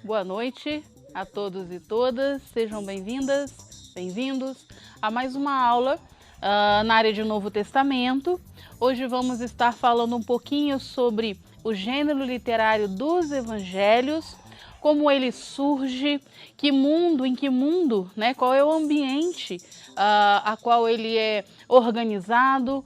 Boa noite a todos e todas, sejam bem-vindas, bem-vindos a mais uma aula na área de Novo Testamento. Hoje vamos estar falando um pouquinho sobre o gênero literário dos evangelhos, como ele surge, em que mundo, né, qual é o ambiente a qual ele é organizado,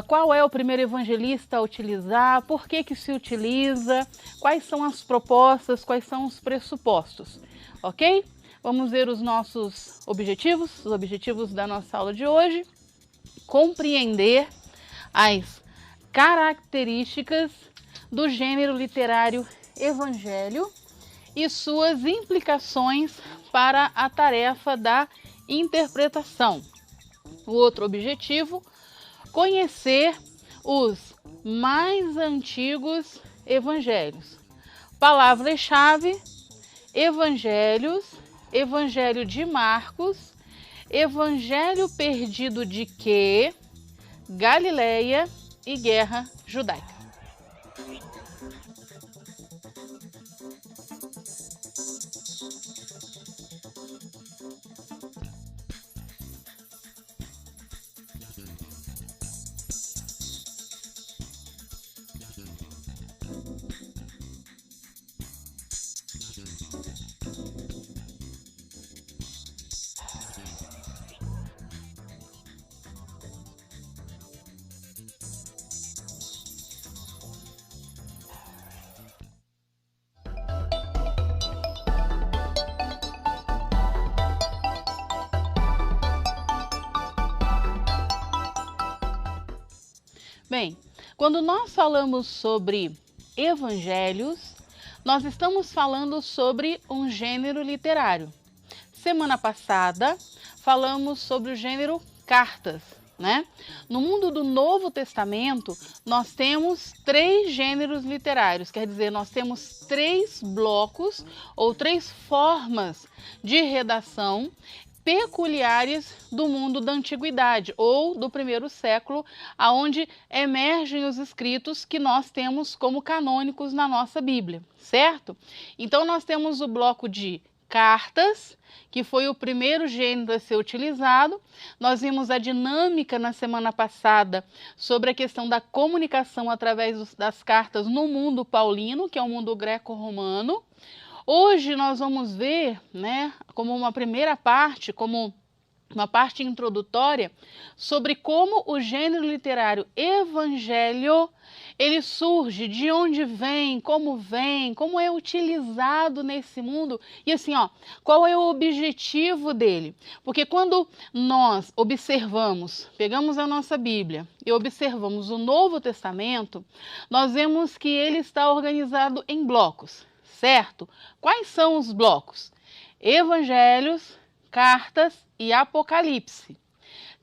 qual é o primeiro evangelista a utilizar, por que que se utiliza, quais são as propostas, quais são os pressupostos, ok? Vamos ver os nossos objetivos, os objetivos da nossa aula de hoje. Compreender as características do gênero literário evangelho e suas implicações para a tarefa da interpretação. O outro objetivo, conhecer os mais antigos evangelhos. Palavras-chave: evangelhos, Evangelho de Marcos, Evangelho perdido de quê, Galileia e guerra judaica. Bem, quando nós falamos sobre evangelhos, nós estamos falando sobre um gênero literário. Semana passada, falamos sobre o gênero cartas, né? No mundo do Novo Testamento, nós temos 3 gêneros literários, quer dizer, nós temos 3 blocos ou 3 formas de redação peculiares do mundo da antiguidade ou do primeiro século, aonde emergem os escritos que nós temos como canônicos na nossa Bíblia, certo? Então nós temos o bloco de cartas, que foi o primeiro gênero a ser utilizado. Nós vimos a dinâmica na semana passada sobre a questão da comunicação através das cartas no mundo paulino, que é o mundo greco-romano. Hoje nós vamos ver, né, como uma primeira parte, como uma parte introdutória, sobre como o gênero literário evangelho, ele surge, de onde vem, como é utilizado nesse mundo e assim, qual é o objetivo dele. Porque quando nós pegamos a nossa Bíblia e observamos o Novo Testamento, nós vemos que ele está organizado em blocos. Certo? Quais são os blocos? Evangelhos, cartas e Apocalipse.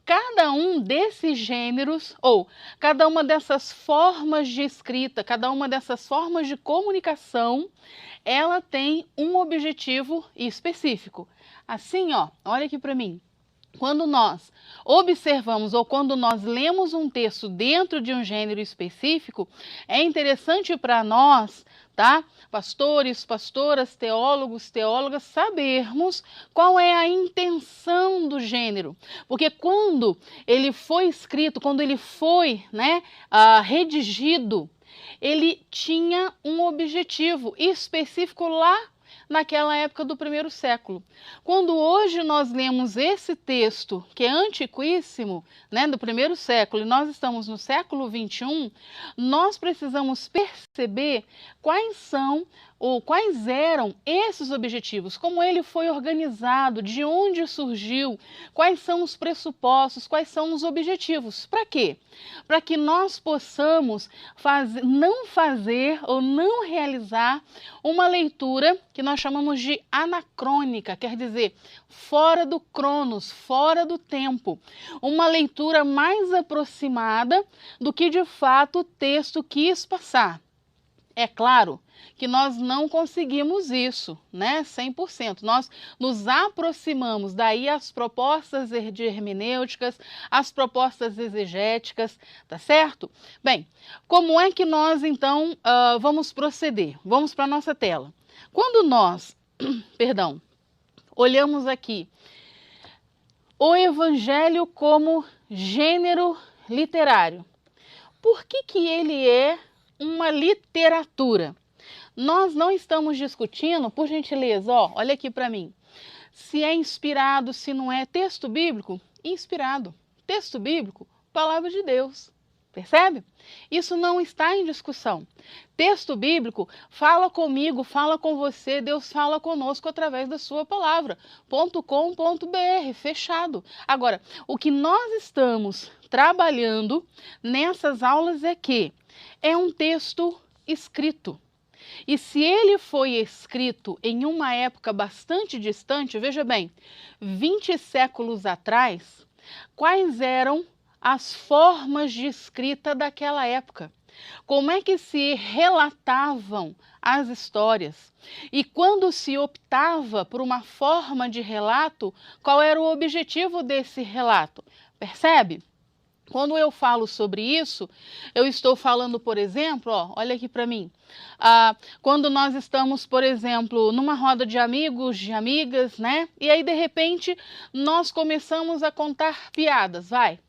Cada um desses gêneros, ou cada uma dessas formas de escrita, cada uma dessas formas de comunicação, ela tem um objetivo específico. Assim, olha aqui para mim. Quando nós observamos ou quando nós lemos um texto dentro de um gênero específico, é interessante para nós, tá? Pastores, pastoras, teólogos, teólogas, sabermos qual é a intenção do gênero. Porque quando ele foi escrito, quando ele foi, redigido, ele tinha um objetivo específico lá naquela época do primeiro século. Quando hoje nós lemos esse texto, que é antiquíssimo, né, do primeiro século, e nós estamos no século 21, nós precisamos perceber quais eram esses objetivos, como ele foi organizado, de onde surgiu, quais são os pressupostos, quais são os objetivos. Para quê? Para que nós possamos não fazer ou não realizar uma leitura que nós chamamos de anacrônica, quer dizer, fora do cronos, fora do tempo. Uma leitura mais aproximada do que de fato o texto quis passar. É claro que nós não conseguimos isso, né, 100%. Nós nos aproximamos, daí as propostas de hermenêuticas, as propostas exegéticas, tá certo? Bem, como é que nós então vamos proceder? Vamos para a nossa tela. Quando nós, perdão, olhamos aqui o Evangelho como gênero literário, por que ele é uma literatura? Nós não estamos discutindo, por gentileza, olha aqui para mim, se é inspirado, se não é. Texto bíblico, inspirado. Texto bíblico, palavra de Deus. Percebe? Isso não está em discussão. Texto bíblico fala comigo, fala com você, Deus fala conosco através da sua palavra. .com.br, fechado. Agora, o que nós estamos trabalhando nessas aulas é que é um texto escrito. E se ele foi escrito em uma época bastante distante, veja bem, 20 séculos atrás, quais eram as formas de escrita daquela época? Como é que se relatavam as histórias? E quando se optava por uma forma de relato, qual era o objetivo desse relato? Percebe? Quando eu falo sobre isso, eu estou falando, por exemplo, olha aqui para mim, quando nós estamos, por exemplo, numa roda de amigos, de amigas, né? E aí, de repente, nós começamos a contar piadas, vai.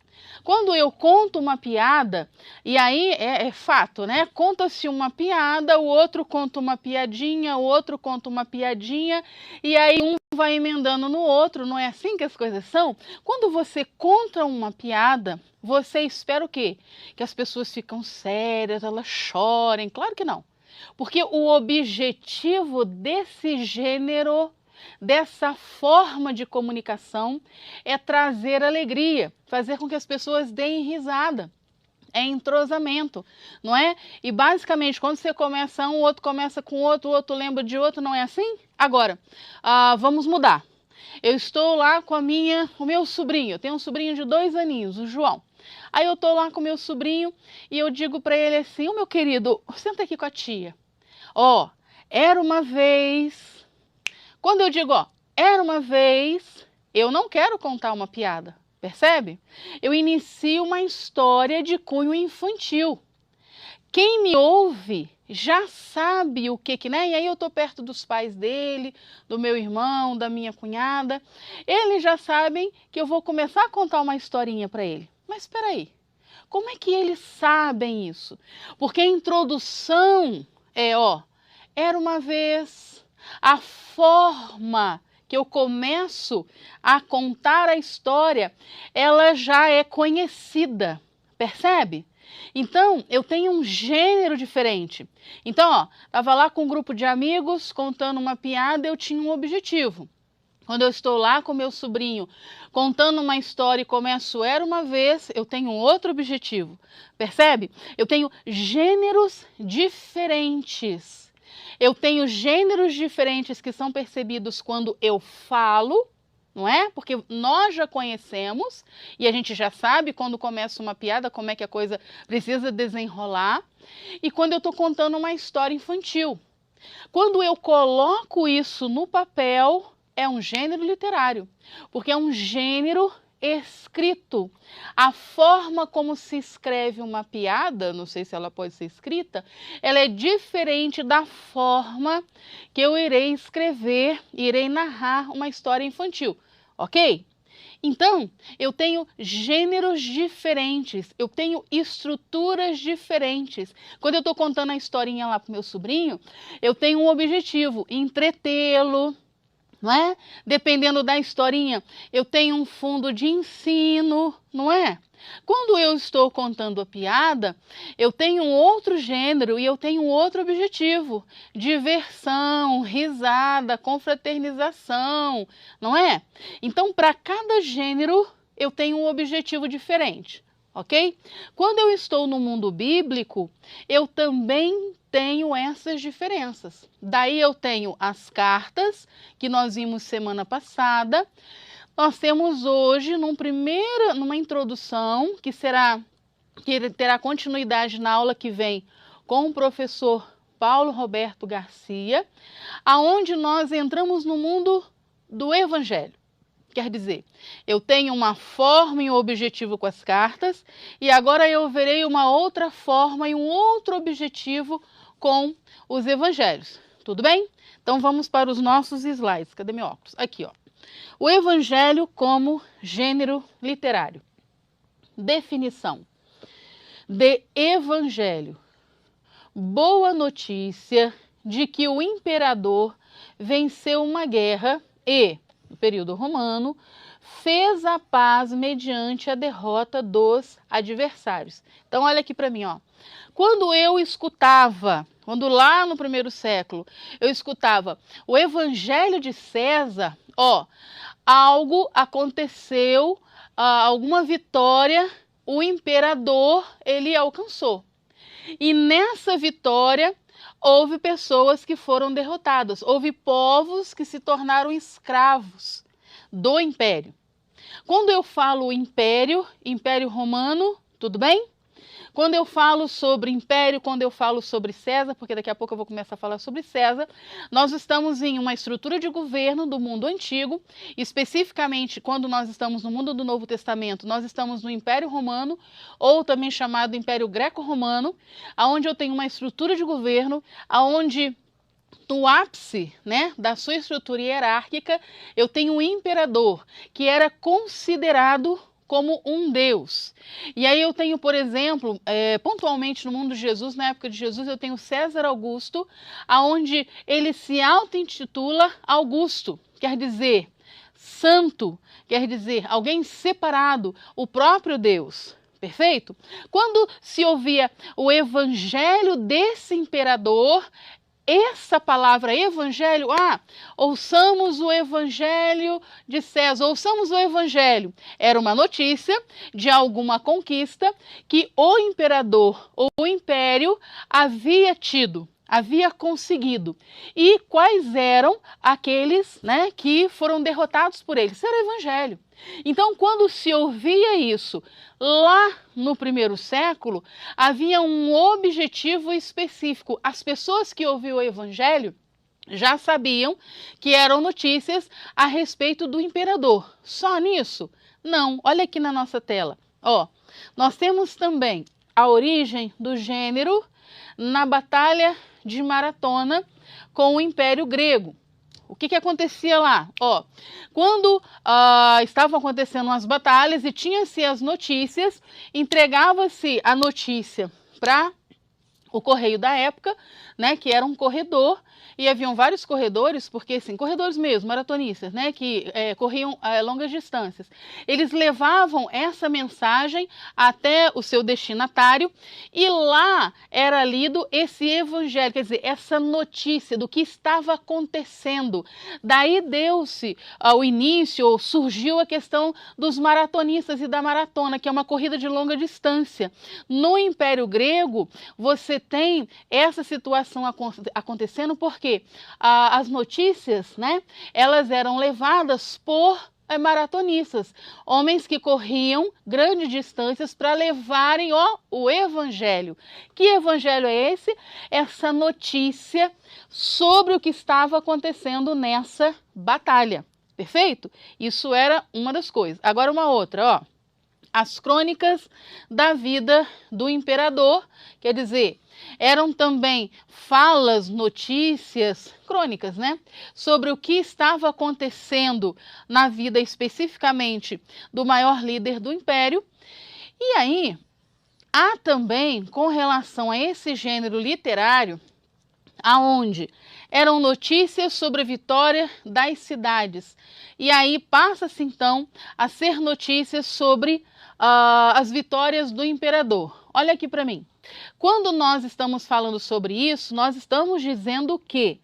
Quando eu conto uma piada, e aí é fato, né? Conta-se uma piada, o outro conta uma piadinha, o outro conta uma piadinha, e aí um vai emendando no outro, não é assim que as coisas são? Quando você conta uma piada, você espera o quê? Que as pessoas ficam sérias, elas chorem? Claro que não. Porque o objetivo desse gênero, dessa forma de comunicação, é trazer alegria, fazer com que as pessoas deem risada. É entrosamento, não é? E basicamente, quando você começa um, o outro começa com outro, o outro lembra de outro, não é assim? Agora, vamos mudar. Eu estou lá com o meu sobrinho, eu tenho um sobrinho de 2 aninhos, o João. Aí eu estou lá com o meu sobrinho e eu digo para ele assim: meu querido, senta aqui com a tia. Era uma vez... Quando eu digo, era uma vez, eu não quero contar uma piada, percebe? Eu inicio uma história de cunho infantil. Quem me ouve já sabe o que, né? E aí eu estou perto dos pais dele, do meu irmão, da minha cunhada. Eles já sabem que eu vou começar a contar uma historinha para ele. Mas espera aí, como é que eles sabem isso? Porque a introdução era uma vez. A forma que eu começo a contar a história, ela já é conhecida, percebe? Então, eu tenho um gênero diferente. Então, estava lá com um grupo de amigos, contando uma piada, eu tinha um objetivo. Quando eu estou lá com meu sobrinho, contando uma história e começo era uma vez, eu tenho um outro objetivo, percebe? Eu tenho gêneros diferentes. Eu tenho gêneros diferentes que são percebidos quando eu falo, não é? Porque nós já conhecemos e a gente já sabe quando começa uma piada como é que a coisa precisa desenrolar. E quando eu estou contando uma história infantil. Quando eu coloco isso no papel, é um gênero literário, porque é um gênero escrito. A forma como se escreve uma piada, não sei se ela pode ser escrita, ela é diferente da forma que eu irei escrever, irei narrar uma história infantil, ok? Então, eu tenho gêneros diferentes, eu tenho estruturas diferentes. Quando eu estou contando a historinha lá para o meu sobrinho, eu tenho um objetivo, entretê-lo, não é? Dependendo da historinha, eu tenho um fundo de ensino, não é? Quando eu estou contando a piada, eu tenho um outro gênero e eu tenho um outro objetivo, diversão, risada, confraternização, não é? Então, para cada gênero, eu tenho um objetivo diferente, ok? Quando eu estou no mundo bíblico, eu também tenho essas diferenças. Daí eu tenho as cartas, que nós vimos semana passada. Nós temos hoje, numa introdução, que terá continuidade na aula que vem com o professor Paulo Roberto Garcia, aonde nós entramos no mundo do Evangelho. Quer dizer, eu tenho uma forma e um objetivo com as cartas e agora eu verei uma outra forma e um outro objetivo com os evangelhos. Tudo bem? Então vamos para os nossos slides. Cadê meu óculos? Aqui, ó. O evangelho como gênero literário. Definição de evangelho. Boa notícia de que o imperador venceu uma guerra e, no período romano, fez a paz mediante a derrota dos adversários. Então, olha aqui para mim, ó. Quando eu escutava, quando lá no primeiro século, eu escutava o Evangelho de César, ó, algo aconteceu, alguma vitória, o imperador, ele alcançou. E nessa vitória, houve pessoas que foram derrotadas, houve povos que se tornaram escravos do império. Quando eu falo império, império romano, tudo bem? Quando eu falo sobre império, quando eu falo sobre César, porque daqui a pouco eu vou começar a falar sobre César, nós estamos em uma estrutura de governo do mundo antigo, especificamente quando nós estamos no mundo do Novo Testamento, nós estamos no Império Romano, ou também chamado Império Greco-Romano, onde eu tenho uma estrutura de governo, onde no ápice, né, da sua estrutura hierárquica, eu tenho um imperador que era considerado como um deus. E aí eu tenho, por exemplo, pontualmente no mundo de Jesus, na época de Jesus, eu tenho César Augusto, aonde ele se auto-intitula Augusto, quer dizer santo, quer dizer alguém separado, o próprio Deus. Perfeito? Quando se ouvia o evangelho desse imperador, essa palavra evangelho, ouçamos o evangelho de César, ouçamos o evangelho. Era uma notícia de alguma conquista que o imperador ou o império havia tido, havia conseguido. E quais eram aqueles, né, que foram derrotados por ele? Isso era o evangelho. Então, quando se ouvia isso lá no primeiro século, havia um objetivo específico. As pessoas que ouviam o evangelho já sabiam que eram notícias a respeito do imperador. Só nisso? Não. Olha aqui na nossa tela. Ó, nós temos também a origem do gênero na Batalha de Maratona com o Império Grego. O que acontecia lá? Ó, quando estavam acontecendo as batalhas e tinha-se as notícias, entregava-se a notícia para o correio da época, né, que era um corredor, e haviam vários corredores, porque assim, corredores mesmo, maratonistas, né, que corriam longas distâncias. Eles levavam essa mensagem até o seu destinatário e lá era lido esse evangelho, quer dizer, essa notícia do que estava acontecendo. Daí deu-se o início, ou surgiu a questão dos maratonistas e da maratona, que é uma corrida de longa distância. No Império Grego, você tem essa situação acontecendo porque as notícias, né, elas eram levadas por maratonistas, homens que corriam grandes distâncias para levarem o evangelho. Que evangelho é esse? Essa notícia sobre o que estava acontecendo nessa batalha. Perfeito? Isso era uma das coisas. Agora uma outra, ó. As crônicas da vida do imperador, quer dizer, eram também falas, notícias, crônicas, né? Sobre o que estava acontecendo na vida especificamente do maior líder do império. E aí, há também, com relação a esse gênero literário, aonde eram notícias sobre a vitória das cidades. E aí passa-se então a ser notícias sobre as vitórias do imperador. Olha aqui para mim. Quando nós estamos falando sobre isso, nós estamos dizendo que,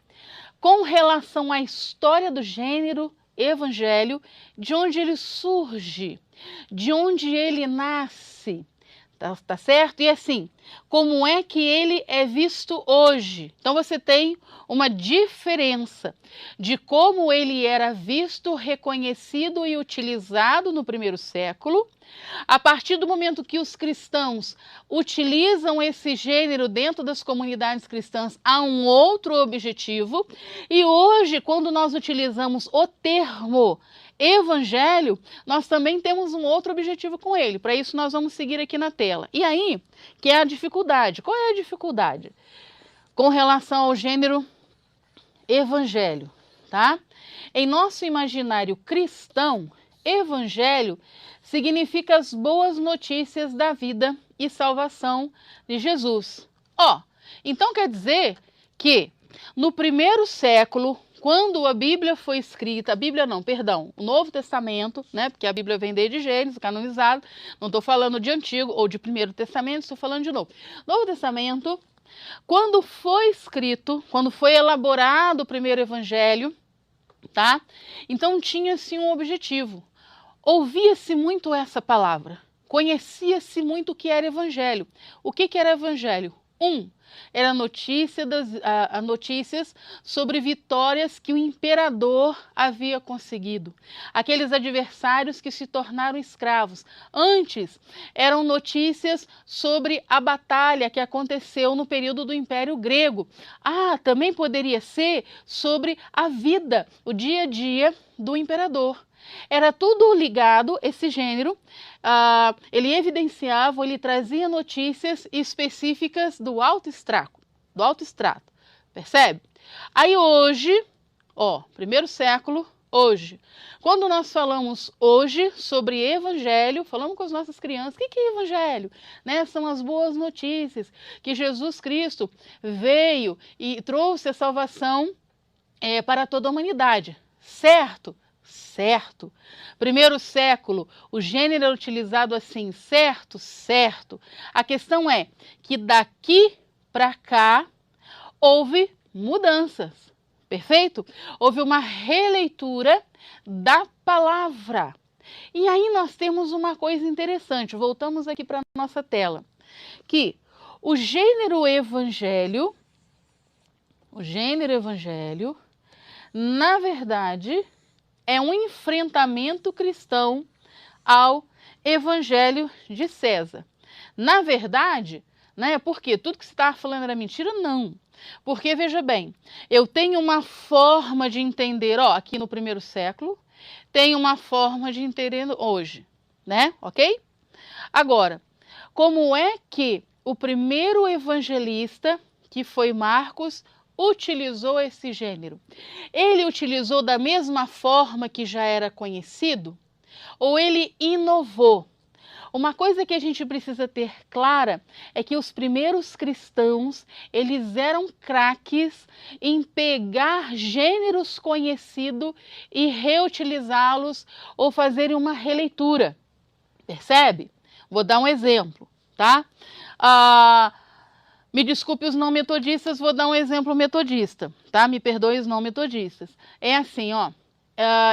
com relação à história do gênero evangelho, de onde ele surge, de onde ele nasce, tá certo? E assim, como é que ele é visto hoje? Então você tem uma diferença de como ele era visto, reconhecido e utilizado no primeiro século. A partir do momento que os cristãos utilizam esse gênero dentro das comunidades cristãs, há um outro objetivo. E hoje, quando nós utilizamos o termo evangelho, nós também temos um outro objetivo com ele. Para isso, nós vamos seguir aqui na tela. E aí, que é a dificuldade. Qual é a dificuldade? Com relação ao gênero evangelho, tá? Em nosso imaginário cristão, evangelho significa as boas notícias da vida e salvação de Jesus. Então quer dizer que no primeiro século, quando a Bíblia foi escrita, o Novo Testamento, né? Porque a Bíblia vem desde Gênesis, canonizado, não estou falando de Antigo ou de Primeiro Testamento, estou falando de Novo. Novo Testamento, quando foi escrito, quando foi elaborado o primeiro evangelho, tá? Então tinha-se um objetivo. Ouvia-se muito essa palavra, conhecia-se muito o que era evangelho. O que era evangelho? Era notícias sobre vitórias que o imperador havia conseguido. Aqueles adversários que se tornaram escravos. Antes, eram notícias sobre a batalha que aconteceu no período do Império Grego. Também poderia ser sobre a vida, o dia a dia do imperador. Era tudo ligado, esse gênero, ele evidenciava, ele trazia notícias específicas do alto extrato, percebe? Aí hoje, primeiro século, hoje, quando nós falamos hoje sobre evangelho, falamos com as nossas crianças, o que é evangelho? Né? São as boas notícias, que Jesus Cristo veio e trouxe a salvação para toda a humanidade, certo? Certo. Primeiro século, o gênero é utilizado assim, certo? Certo. A questão é que daqui para cá houve mudanças, perfeito? Houve uma releitura da palavra. E aí nós temos uma coisa interessante, voltamos aqui para a nossa tela, que o gênero evangelho, na verdade, é um enfrentamento cristão ao evangelho de César. Na verdade, né, porque tudo que você estava falando era mentira? Não. Porque, veja bem, eu tenho uma forma de entender, aqui no primeiro século, tenho uma forma de entender hoje, né? Ok? Agora, como é que o primeiro evangelista, que foi Marcos, utilizou esse gênero? Ele utilizou da mesma forma que já era conhecido? Ou ele inovou? Uma coisa que a gente precisa ter clara é que os primeiros cristãos, eles eram craques em pegar gêneros conhecidos e reutilizá-los ou fazerem uma releitura. Percebe? Vou dar um exemplo, tá? Me desculpe os não metodistas, vou dar um exemplo metodista, tá? Me perdoe os não metodistas. É assim,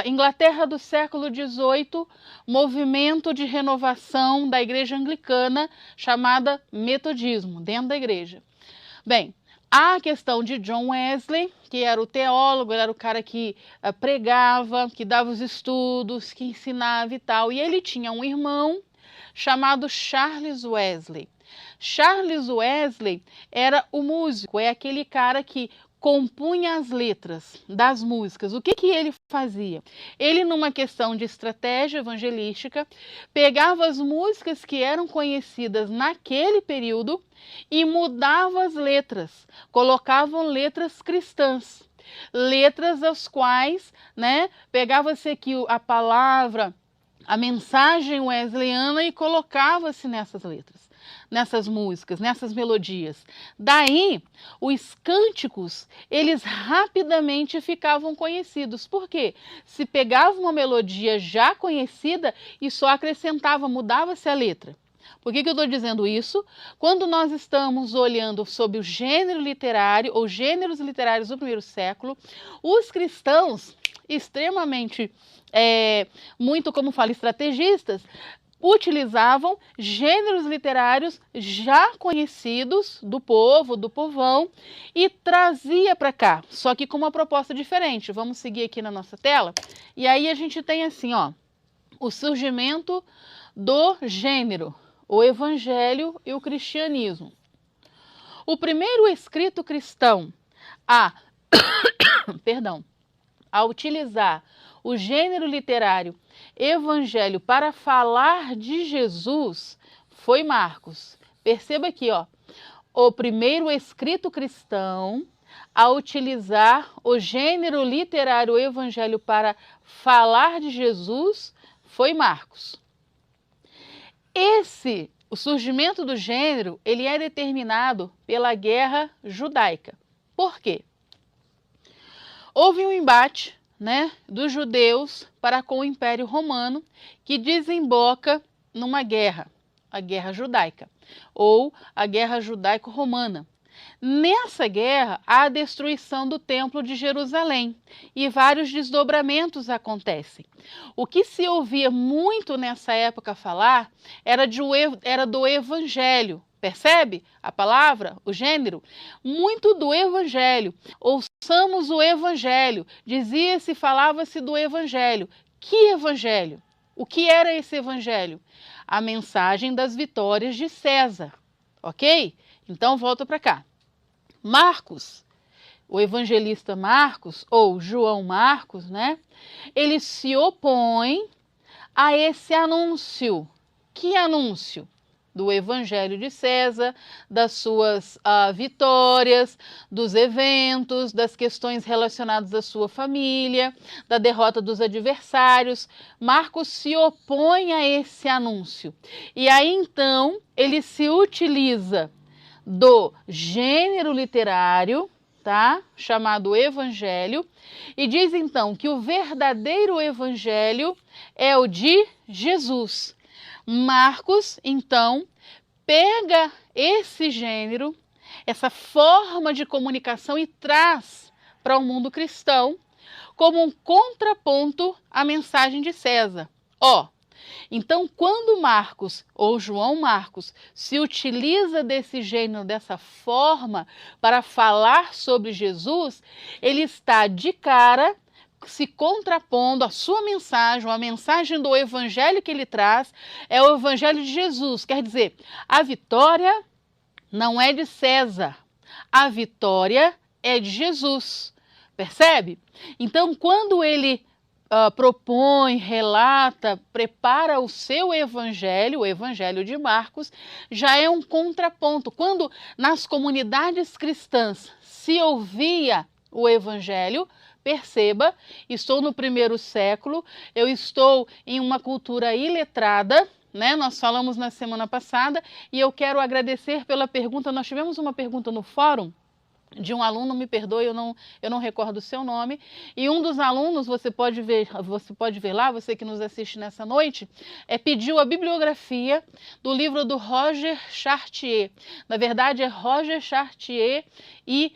Inglaterra do século XVIII, movimento de renovação da igreja anglicana, chamada metodismo, dentro da igreja. Bem, há a questão de John Wesley, que era o teólogo, ele era o cara que pregava, que dava os estudos, que ensinava e tal. E ele tinha um irmão chamado Charles Wesley. Charles Wesley era o músico, é aquele cara que compunha as letras das músicas. O que ele fazia? Ele, numa questão de estratégia evangelística, pegava as músicas que eram conhecidas naquele período e mudava as letras, colocavam letras cristãs, letras as quais, né, pegava-se aqui a palavra, a mensagem wesleyana e colocava-se nessas letras, nessas músicas, nessas melodias. Daí, os cânticos, eles rapidamente ficavam conhecidos. Por quê? Se pegava uma melodia já conhecida e só acrescentava, mudava-se a letra. Por que eu estou dizendo isso? Quando nós estamos olhando sobre o gênero literário ou gêneros literários do primeiro século, os cristãos, extremamente, muito, como falo, estrategistas, utilizavam gêneros literários já conhecidos do povo, do povão, e trazia para cá, só que com uma proposta diferente. Vamos seguir aqui na nossa tela. E aí a gente tem assim, ó, o surgimento do gênero, o evangelho e o cristianismo. O primeiro escrito cristão a utilizar o gênero literário evangelho para falar de Jesus foi Marcos. Perceba aqui, ó, o primeiro escrito cristão a utilizar o gênero literário evangelho para falar de Jesus foi Marcos. O surgimento do gênero, ele é determinado pela guerra judaica. Por quê? Houve um embate, né, dos judeus para com o Império Romano, que desemboca numa guerra, a Guerra Judaica, ou a Guerra Judaico-Romana. Nessa guerra, há a destruição do Templo de Jerusalém e vários desdobramentos acontecem. O que se ouvia muito nessa época falar era do Evangelho. Percebe a palavra, o gênero? Muito do Evangelho. Ouçamos o Evangelho. Dizia-se, falava-se do Evangelho. Que Evangelho? O que era esse Evangelho? A mensagem das vitórias de César. Ok? Então, volta para cá. Marcos, o evangelista Marcos, ou João Marcos, né? Ele se opõe a esse anúncio. Que anúncio? Do evangelho de César, das suas vitórias, dos eventos, das questões relacionadas à sua família, da derrota dos adversários. Marcos se opõe a esse anúncio. E aí, então, ele se utiliza do gênero literário, tá? Chamado evangelho, e diz então que o verdadeiro evangelho é o de Jesus. Marcos, então, pega esse gênero, essa forma de comunicação e traz para o mundo cristão como um contraponto à mensagem de César. Então, quando Marcos, ou João Marcos, se utiliza desse gênero, dessa forma, para falar sobre Jesus, ele está de cara se contrapondo à sua mensagem, a mensagem do evangelho que ele traz, é o evangelho de Jesus. Quer dizer, a vitória não é de César, a vitória é de Jesus. Percebe? Então, quando ele propõe, relata, prepara o seu evangelho, o evangelho de Marcos, já é um contraponto. Quando nas comunidades cristãs se ouvia o evangelho, perceba, estou no primeiro século, eu estou em uma cultura iletrada, né? Nós falamos na semana passada e eu quero agradecer pela pergunta. Nós tivemos uma pergunta no fórum de um aluno, me perdoe, eu não recordo o seu nome, e um dos alunos, você pode ver lá, você que nos assiste nessa noite, pediu a bibliografia do livro do Roger Chartier. Na verdade, é Roger Chartier e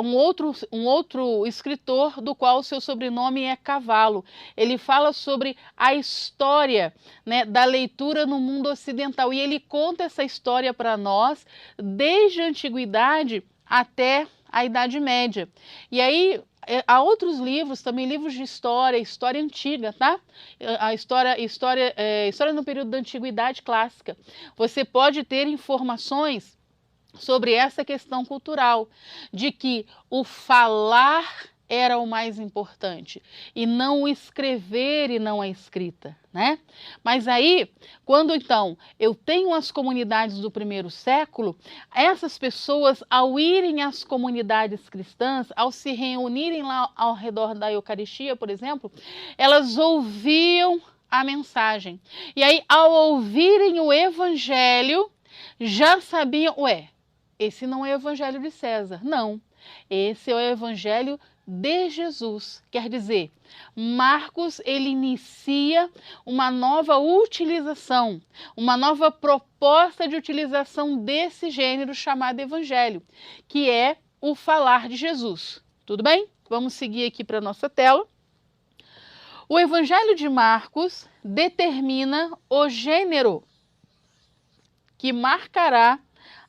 um outro escritor do qual o seu sobrenome é Cavalo. Ele fala sobre a história, né, da leitura no mundo ocidental, e ele conta essa história para nós desde a antiguidade até a Idade Média. E aí há outros livros, também livros de história antiga, tá? A história no período da Antiguidade Clássica. Você pode ter informações sobre essa questão cultural, de que o falar era o mais importante, e não o escrever e não a escrita, né? Mas aí, quando então eu tenho as comunidades do primeiro século, essas pessoas, ao irem às comunidades cristãs, ao se reunirem lá ao redor da Eucaristia, por exemplo, elas ouviam a mensagem. E aí, ao ouvirem o evangelho, já sabiam, esse não é o evangelho de César, não. Esse é o evangelho de Jesus. Quer dizer, Marcos, ele inicia uma nova utilização, uma nova proposta de utilização desse gênero chamado evangelho, que é o falar de Jesus. Tudo bem? Vamos seguir aqui para a nossa tela. O Evangelho de Marcos determina o gênero que marcará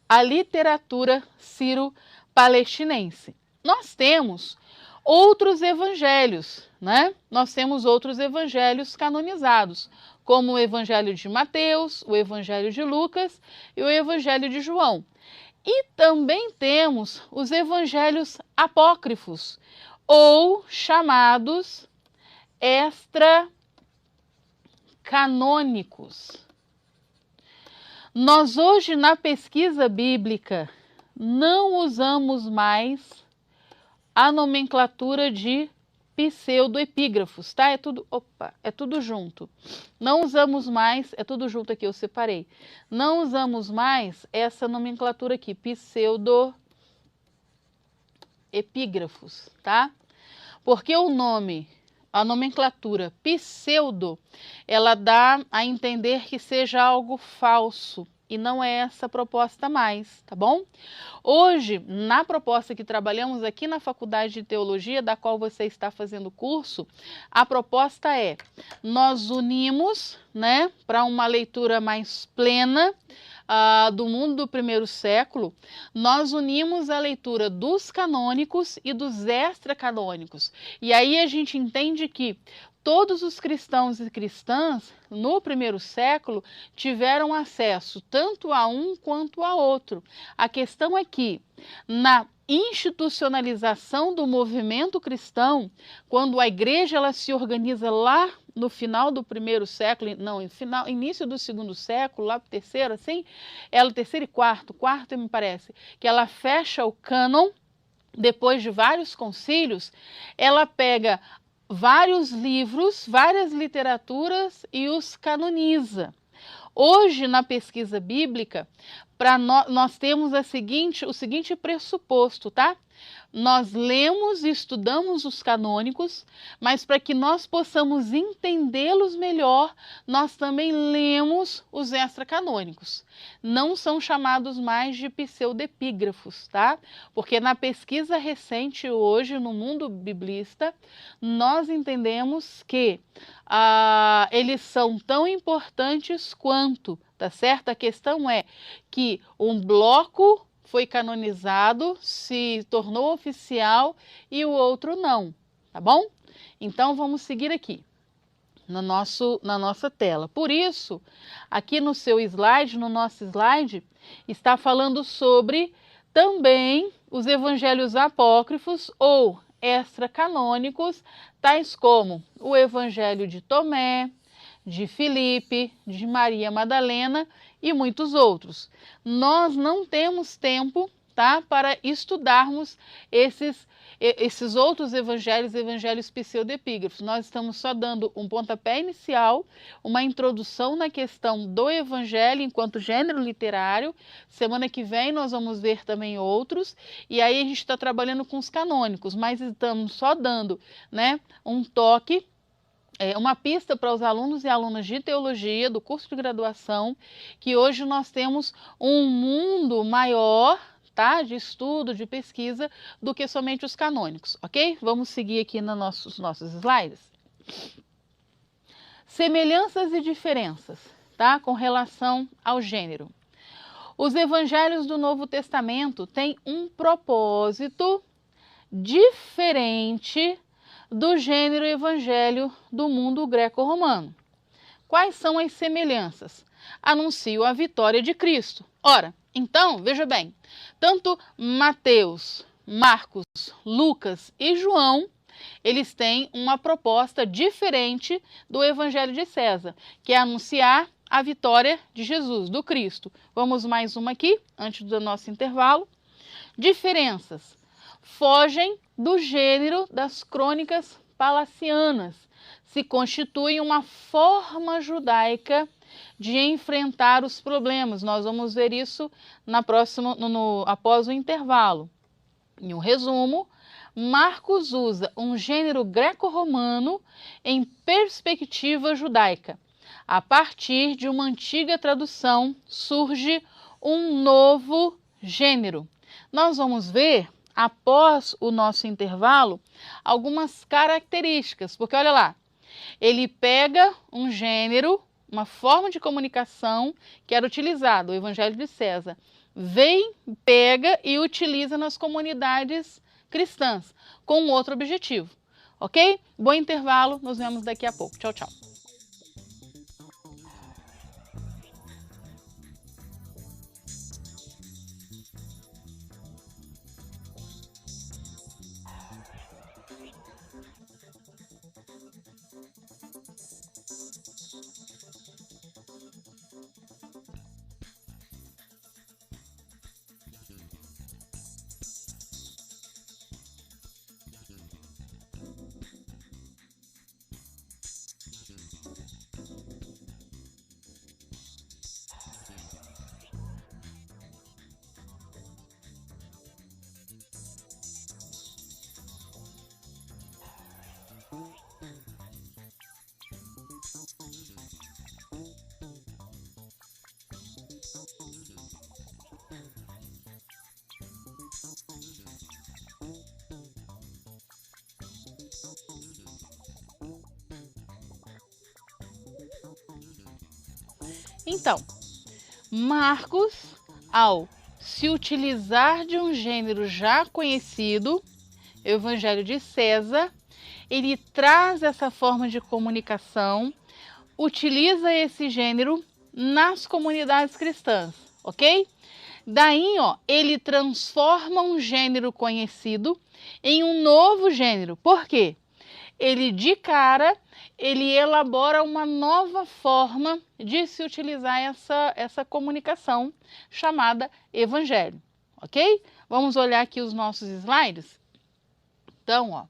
a literatura sírio-palestinense. Nós temos outros evangelhos, né? Nós temos outros evangelhos canonizados, como o Evangelho de Mateus, o Evangelho de Lucas e o Evangelho de João. E também temos os evangelhos apócrifos, ou chamados extracanônicos. Nós hoje na pesquisa bíblica não usamos mais a nomenclatura de pseudoepígrafos, tá? É tudo junto. Não usamos mais, é tudo junto aqui, eu separei. Não usamos mais essa nomenclatura aqui, pseudoepígrafos, tá? Porque o nome, a nomenclatura pseudo, ela dá a entender que seja algo falso. E não é essa a proposta mais, tá bom? Hoje, na proposta que trabalhamos aqui na Faculdade de Teologia, da qual você está fazendo curso, a proposta é, nós unimos, né, para uma leitura mais plena do mundo do primeiro século, nós unimos a leitura dos canônicos e dos extracanônicos. E aí a gente entende que todos os cristãos e cristãs no primeiro século tiveram acesso tanto a um quanto a outro. A questão é que na institucionalização do movimento cristão, quando a igreja ela se organiza lá no final do primeiro século, não, início do segundo século, lá para o terceiro, assim, terceiro e quarto me parece, que ela fecha o cânon, depois de vários concílios, ela pega vários livros, várias literaturas e os canoniza. Hoje, na pesquisa bíblica, nós temos o seguinte pressuposto, tá? Nós lemos e estudamos os canônicos, mas para que nós possamos entendê-los melhor, nós também lemos os extracanônicos. Não são chamados mais de pseudepígrafos, tá? Porque na pesquisa recente hoje, no mundo biblista, nós entendemos que eles são tão importantes quanto, tá certo? A questão é que um bloco foi canonizado, se tornou oficial e o outro não, tá bom? Então vamos seguir aqui na nossa tela. Por isso, aqui no seu slide, no nosso slide, está falando sobre também os evangelhos apócrifos ou extracanônicos, tais como o Evangelho de Tomé, de Filipe, de Maria Madalena e muitos outros. Nós não temos tempo, tá, para estudarmos esses outros evangelhos pseudepígrafos. Nós estamos só dando um pontapé inicial, uma introdução na questão do evangelho enquanto gênero literário. Semana que vem nós vamos ver também outros, e aí a gente está trabalhando com os canônicos, mas estamos só dando, né, um toque, uma pista para os alunos e alunas de teologia do curso de graduação, que hoje nós temos um mundo maior, tá, de estudo, de pesquisa, do que somente os canônicos, ok? Vamos seguir aqui nos nossos slides. Semelhanças e diferenças, tá, com relação ao gênero. Os evangelhos do Novo Testamento têm um propósito diferente do gênero evangelho do mundo greco-romano. Quais são as semelhanças? Anunciam a vitória de Cristo. Ora, então, veja bem, tanto Mateus, Marcos, Lucas e João, eles têm uma proposta diferente do evangelho de César, que é anunciar a vitória de Jesus, do Cristo. Vamos mais uma aqui, antes do nosso intervalo. Diferenças. Fogem do gênero das crônicas palacianas, se constituem uma forma judaica de enfrentar os problemas. Nós vamos ver isso após o intervalo. Em um resumo, Marcos usa um gênero greco-romano em perspectiva judaica. A partir de uma antiga tradução surge um novo gênero. Nós vamos ver, após o nosso intervalo, algumas características, porque olha lá, Ele pega um gênero, uma forma de comunicação que era utilizado, o Evangelho de César. Vem, pega e utiliza nas comunidades cristãs, com um outro objetivo. Ok? Bom intervalo, nos vemos daqui a pouco. Tchau, tchau. Então, Marcos, ao se utilizar de um gênero já conhecido, Evangelho de César, ele traz essa forma de comunicação, utiliza esse gênero nas comunidades cristãs, ok? Daí, ele transforma um gênero conhecido em um novo gênero. Por quê? Ele, de cara, ele elabora uma nova forma de se utilizar essa comunicação chamada evangelho, ok? Vamos olhar aqui os nossos slides? Então,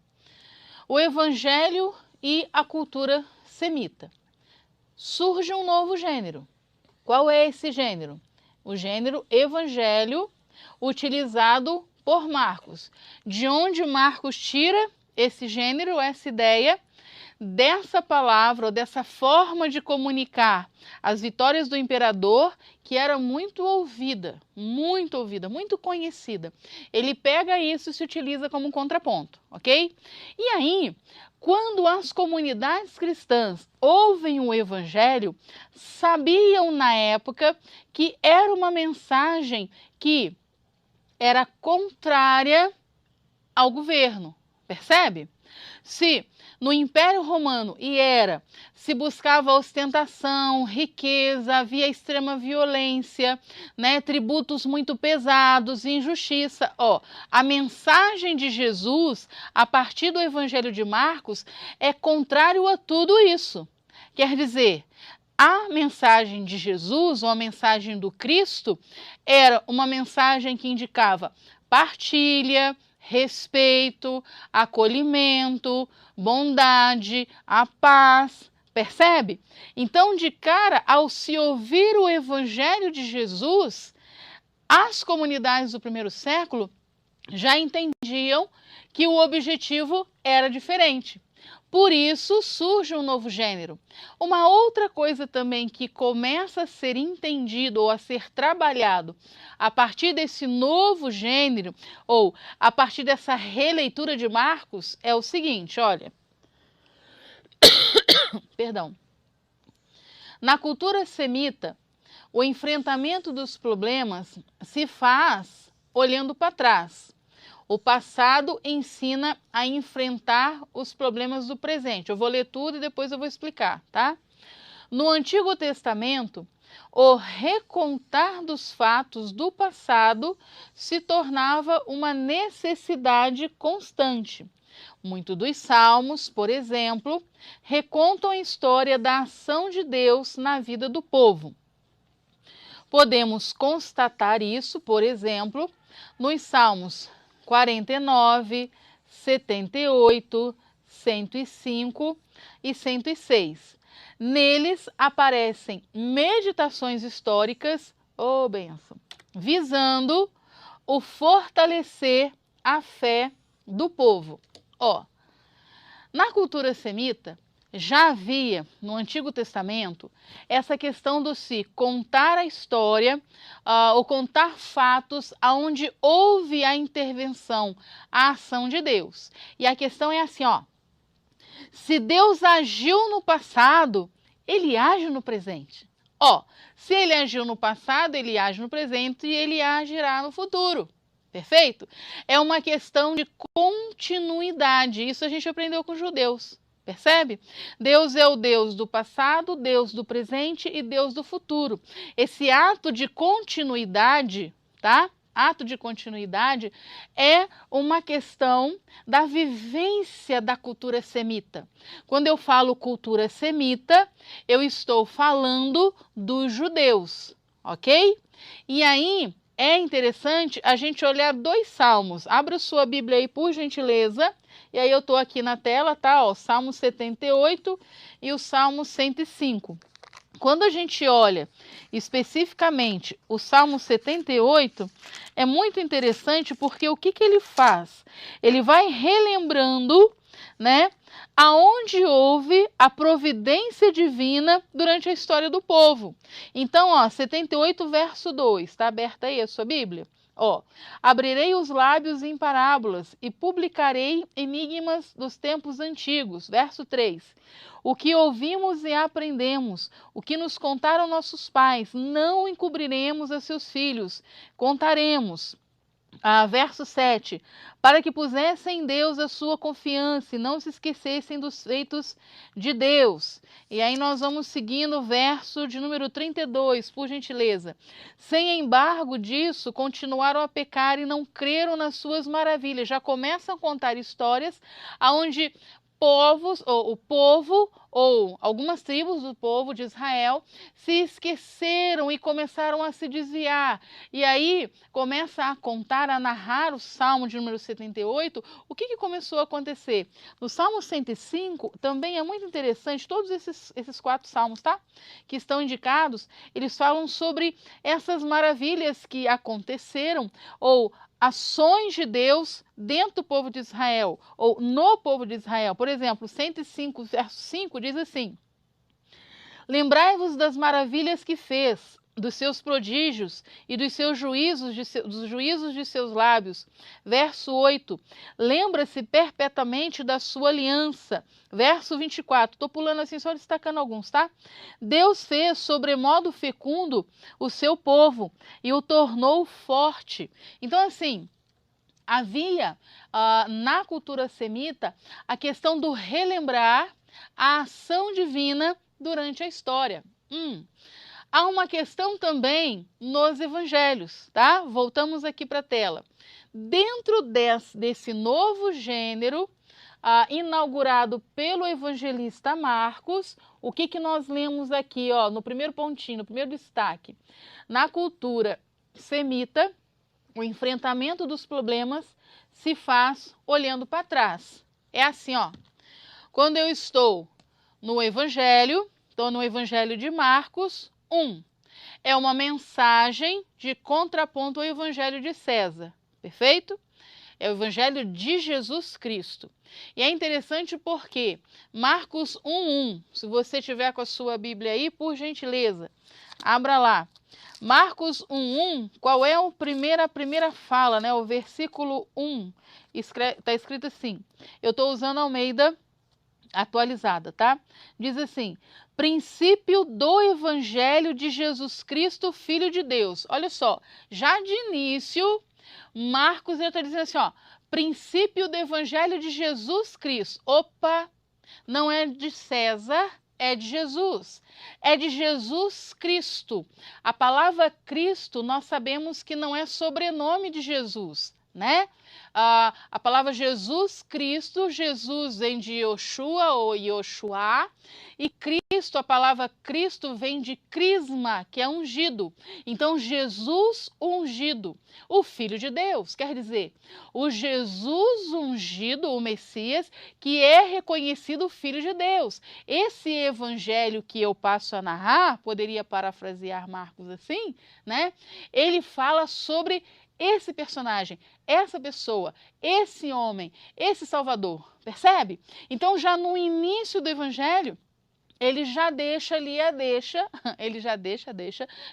o evangelho e a cultura semita. Surge um novo gênero. Qual é esse gênero? O gênero evangelho, utilizado por Marcos. De onde Marcos tira esse gênero, essa ideia dessa palavra ou dessa forma de comunicar as vitórias do imperador, que era muito ouvida, muito conhecida. Ele pega isso e se utiliza como contraponto, ok? E aí, quando as comunidades cristãs ouvem o evangelho, sabiam na época que era uma mensagem que era contrária ao governo, percebe? Se no Império Romano se buscava ostentação, riqueza, havia extrema violência, tributos muito pesados, injustiça. A mensagem de Jesus, a partir do Evangelho de Marcos, é contrário a tudo isso. Quer dizer, a mensagem de Jesus, ou a mensagem do Cristo, era uma mensagem que indicava partilha, respeito, acolhimento, bondade, a paz, percebe? Então, de cara, ao se ouvir o Evangelho de Jesus, as comunidades do primeiro século já entendiam que o objetivo era diferente. Por isso surge um novo gênero. Uma outra coisa também que começa a ser entendido ou a ser trabalhado a partir desse novo gênero, ou a partir dessa releitura de Marcos, é o seguinte, olha. Perdão. Na cultura semita, o enfrentamento dos problemas se faz olhando para trás. O passado ensina a enfrentar os problemas do presente. Eu vou ler tudo e depois eu vou explicar, tá? No Antigo Testamento, o recontar dos fatos do passado se tornava uma necessidade constante. Muitos dos salmos, por exemplo, recontam a história da ação de Deus na vida do povo. Podemos constatar isso, por exemplo, nos salmos 49, 78, 105 e 106. Neles aparecem meditações históricas, bênção, visando o fortalecer a fé do povo. Na cultura semita, já havia, no Antigo Testamento, essa questão do se contar a história ou contar fatos onde houve a intervenção, a ação de Deus. E a questão é assim, Se Deus agiu no passado, ele age no presente. Ó, se ele agiu no passado, ele age no presente e ele agirá no futuro. Perfeito? É uma questão de continuidade. Isso a gente aprendeu com os judeus. Percebe? Deus é o Deus do passado, Deus do presente e Deus do futuro. Esse ato de continuidade, tá? Ato de continuidade é uma questão da vivência da cultura semita. Quando eu falo cultura semita, eu estou falando dos judeus, ok? E aí é interessante a gente olhar 2 salmos. Abra sua Bíblia aí, por gentileza. E aí eu estou aqui na tela, tá? Ó, Salmo 78 e o Salmo 105. Quando a gente olha especificamente o Salmo 78, é muito interessante porque o que ele faz? Ele vai relembrando, né, aonde houve a providência divina durante a história do povo. Então, ó, 78 verso 2, tá aberta aí a sua Bíblia? Ó, abrirei os lábios em parábolas e publicarei enigmas dos tempos antigos. Verso 3. O que ouvimos e aprendemos, o que nos contaram nossos pais, não encobriremos a seus filhos, contaremos. Verso 7, para que pusessem em Deus a sua confiança e não se esquecessem dos feitos de Deus. E aí nós vamos seguindo o verso de número 32, por gentileza. Sem embargo disso, continuaram a pecar e não creram nas suas maravilhas. Já começam a contar histórias onde povos, ou o povo, ou algumas tribos do povo de Israel se esqueceram e começaram a se desviar. E aí começa a contar, a narrar o Salmo de número 78, o que começou a acontecer. No Salmo 105 também é muito interessante, todos esses 4 salmos, tá? Que estão indicados, eles falam sobre essas maravilhas que aconteceram, ou ações de Deus dentro do povo de Israel, ou no povo de Israel. Por exemplo, 105, verso 5 diz assim: lembrai-vos das maravilhas que fez, dos seus prodígios e dos seus juízos, dos juízos de seus lábios. Verso 8, lembra-se perpetuamente da sua aliança. Verso 24, estou pulando assim, só destacando alguns, tá? Deus fez sobremodo fecundo o seu povo e o tornou forte. Então, assim, havia na cultura semita a questão do relembrar a ação divina durante a história. Há uma questão também nos evangelhos, tá? Voltamos aqui para a tela. Dentro desse novo gênero, inaugurado pelo evangelista Marcos, o que nós lemos aqui, ó, no primeiro pontinho, no primeiro destaque? Na cultura semita, o enfrentamento dos problemas se faz olhando para trás. É assim, ó. Quando eu estou no Evangelho, estou no Evangelho de Marcos 1. É uma mensagem de contraponto ao Evangelho de César. Perfeito? É o Evangelho de Jesus Cristo. E é interessante porque Marcos 1:1, se você tiver com a sua Bíblia aí, por gentileza, abra lá. Marcos 1:1, qual é a primeira fala, né? O versículo 1, está escrito assim, eu estou usando a Almeida atualizada, tá? Diz assim, princípio do Evangelho de Jesus Cristo, Filho de Deus. Olha só, já de início, Marcos está dizendo assim, ó, princípio do Evangelho de Jesus Cristo. Opa, não é de César, é de Jesus. É de Jesus Cristo. A palavra Cristo, nós sabemos que não é sobrenome de Jesus, né? A palavra Jesus Cristo, Jesus vem de Yoshua ou Yoshua, e Cristo, a palavra Cristo vem de crisma, que é ungido. Então, Jesus ungido, o Filho de Deus, quer dizer, o Jesus ungido, o Messias, que é reconhecido Filho de Deus. Esse evangelho que eu passo a narrar, poderia parafrasear Marcos assim, né? Ele fala sobre esse personagem, essa pessoa, esse homem, esse Salvador, percebe? Então, já no início do Evangelho, ele já deixa ali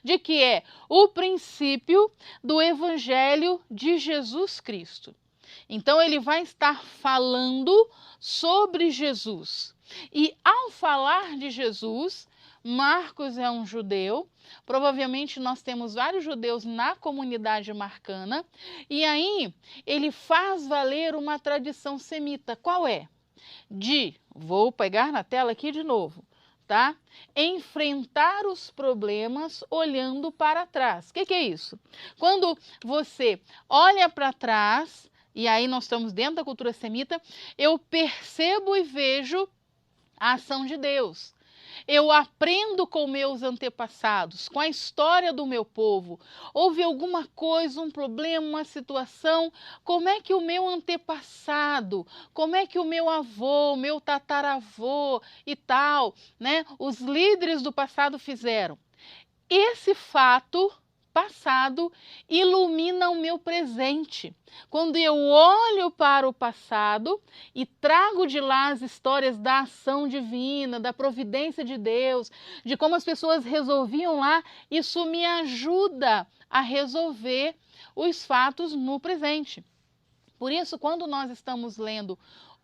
de que é o princípio do Evangelho de Jesus Cristo. Então ele vai estar falando sobre Jesus. E ao falar de Jesus, Marcos é um judeu, provavelmente nós temos vários judeus na comunidade marcana, e aí ele faz valer uma tradição semita. Qual é? Vou pegar na tela aqui de novo, tá? Enfrentar os problemas olhando para trás. O que é isso? Quando você olha para trás, e aí nós estamos dentro da cultura semita, eu percebo e vejo a ação de Deus. Eu aprendo com meus antepassados, com a história do meu povo. Houve alguma coisa, um problema, uma situação, como é que o meu antepassado, como é que o meu avô, o meu tataravô e tal, né, os líderes do passado fizeram. Esse fato passado ilumina o meu presente. Quando eu olho para o passado e trago de lá as histórias da ação divina, da providência de Deus, de como as pessoas resolviam lá, isso me ajuda a resolver os fatos no presente. Por isso, quando nós estamos lendo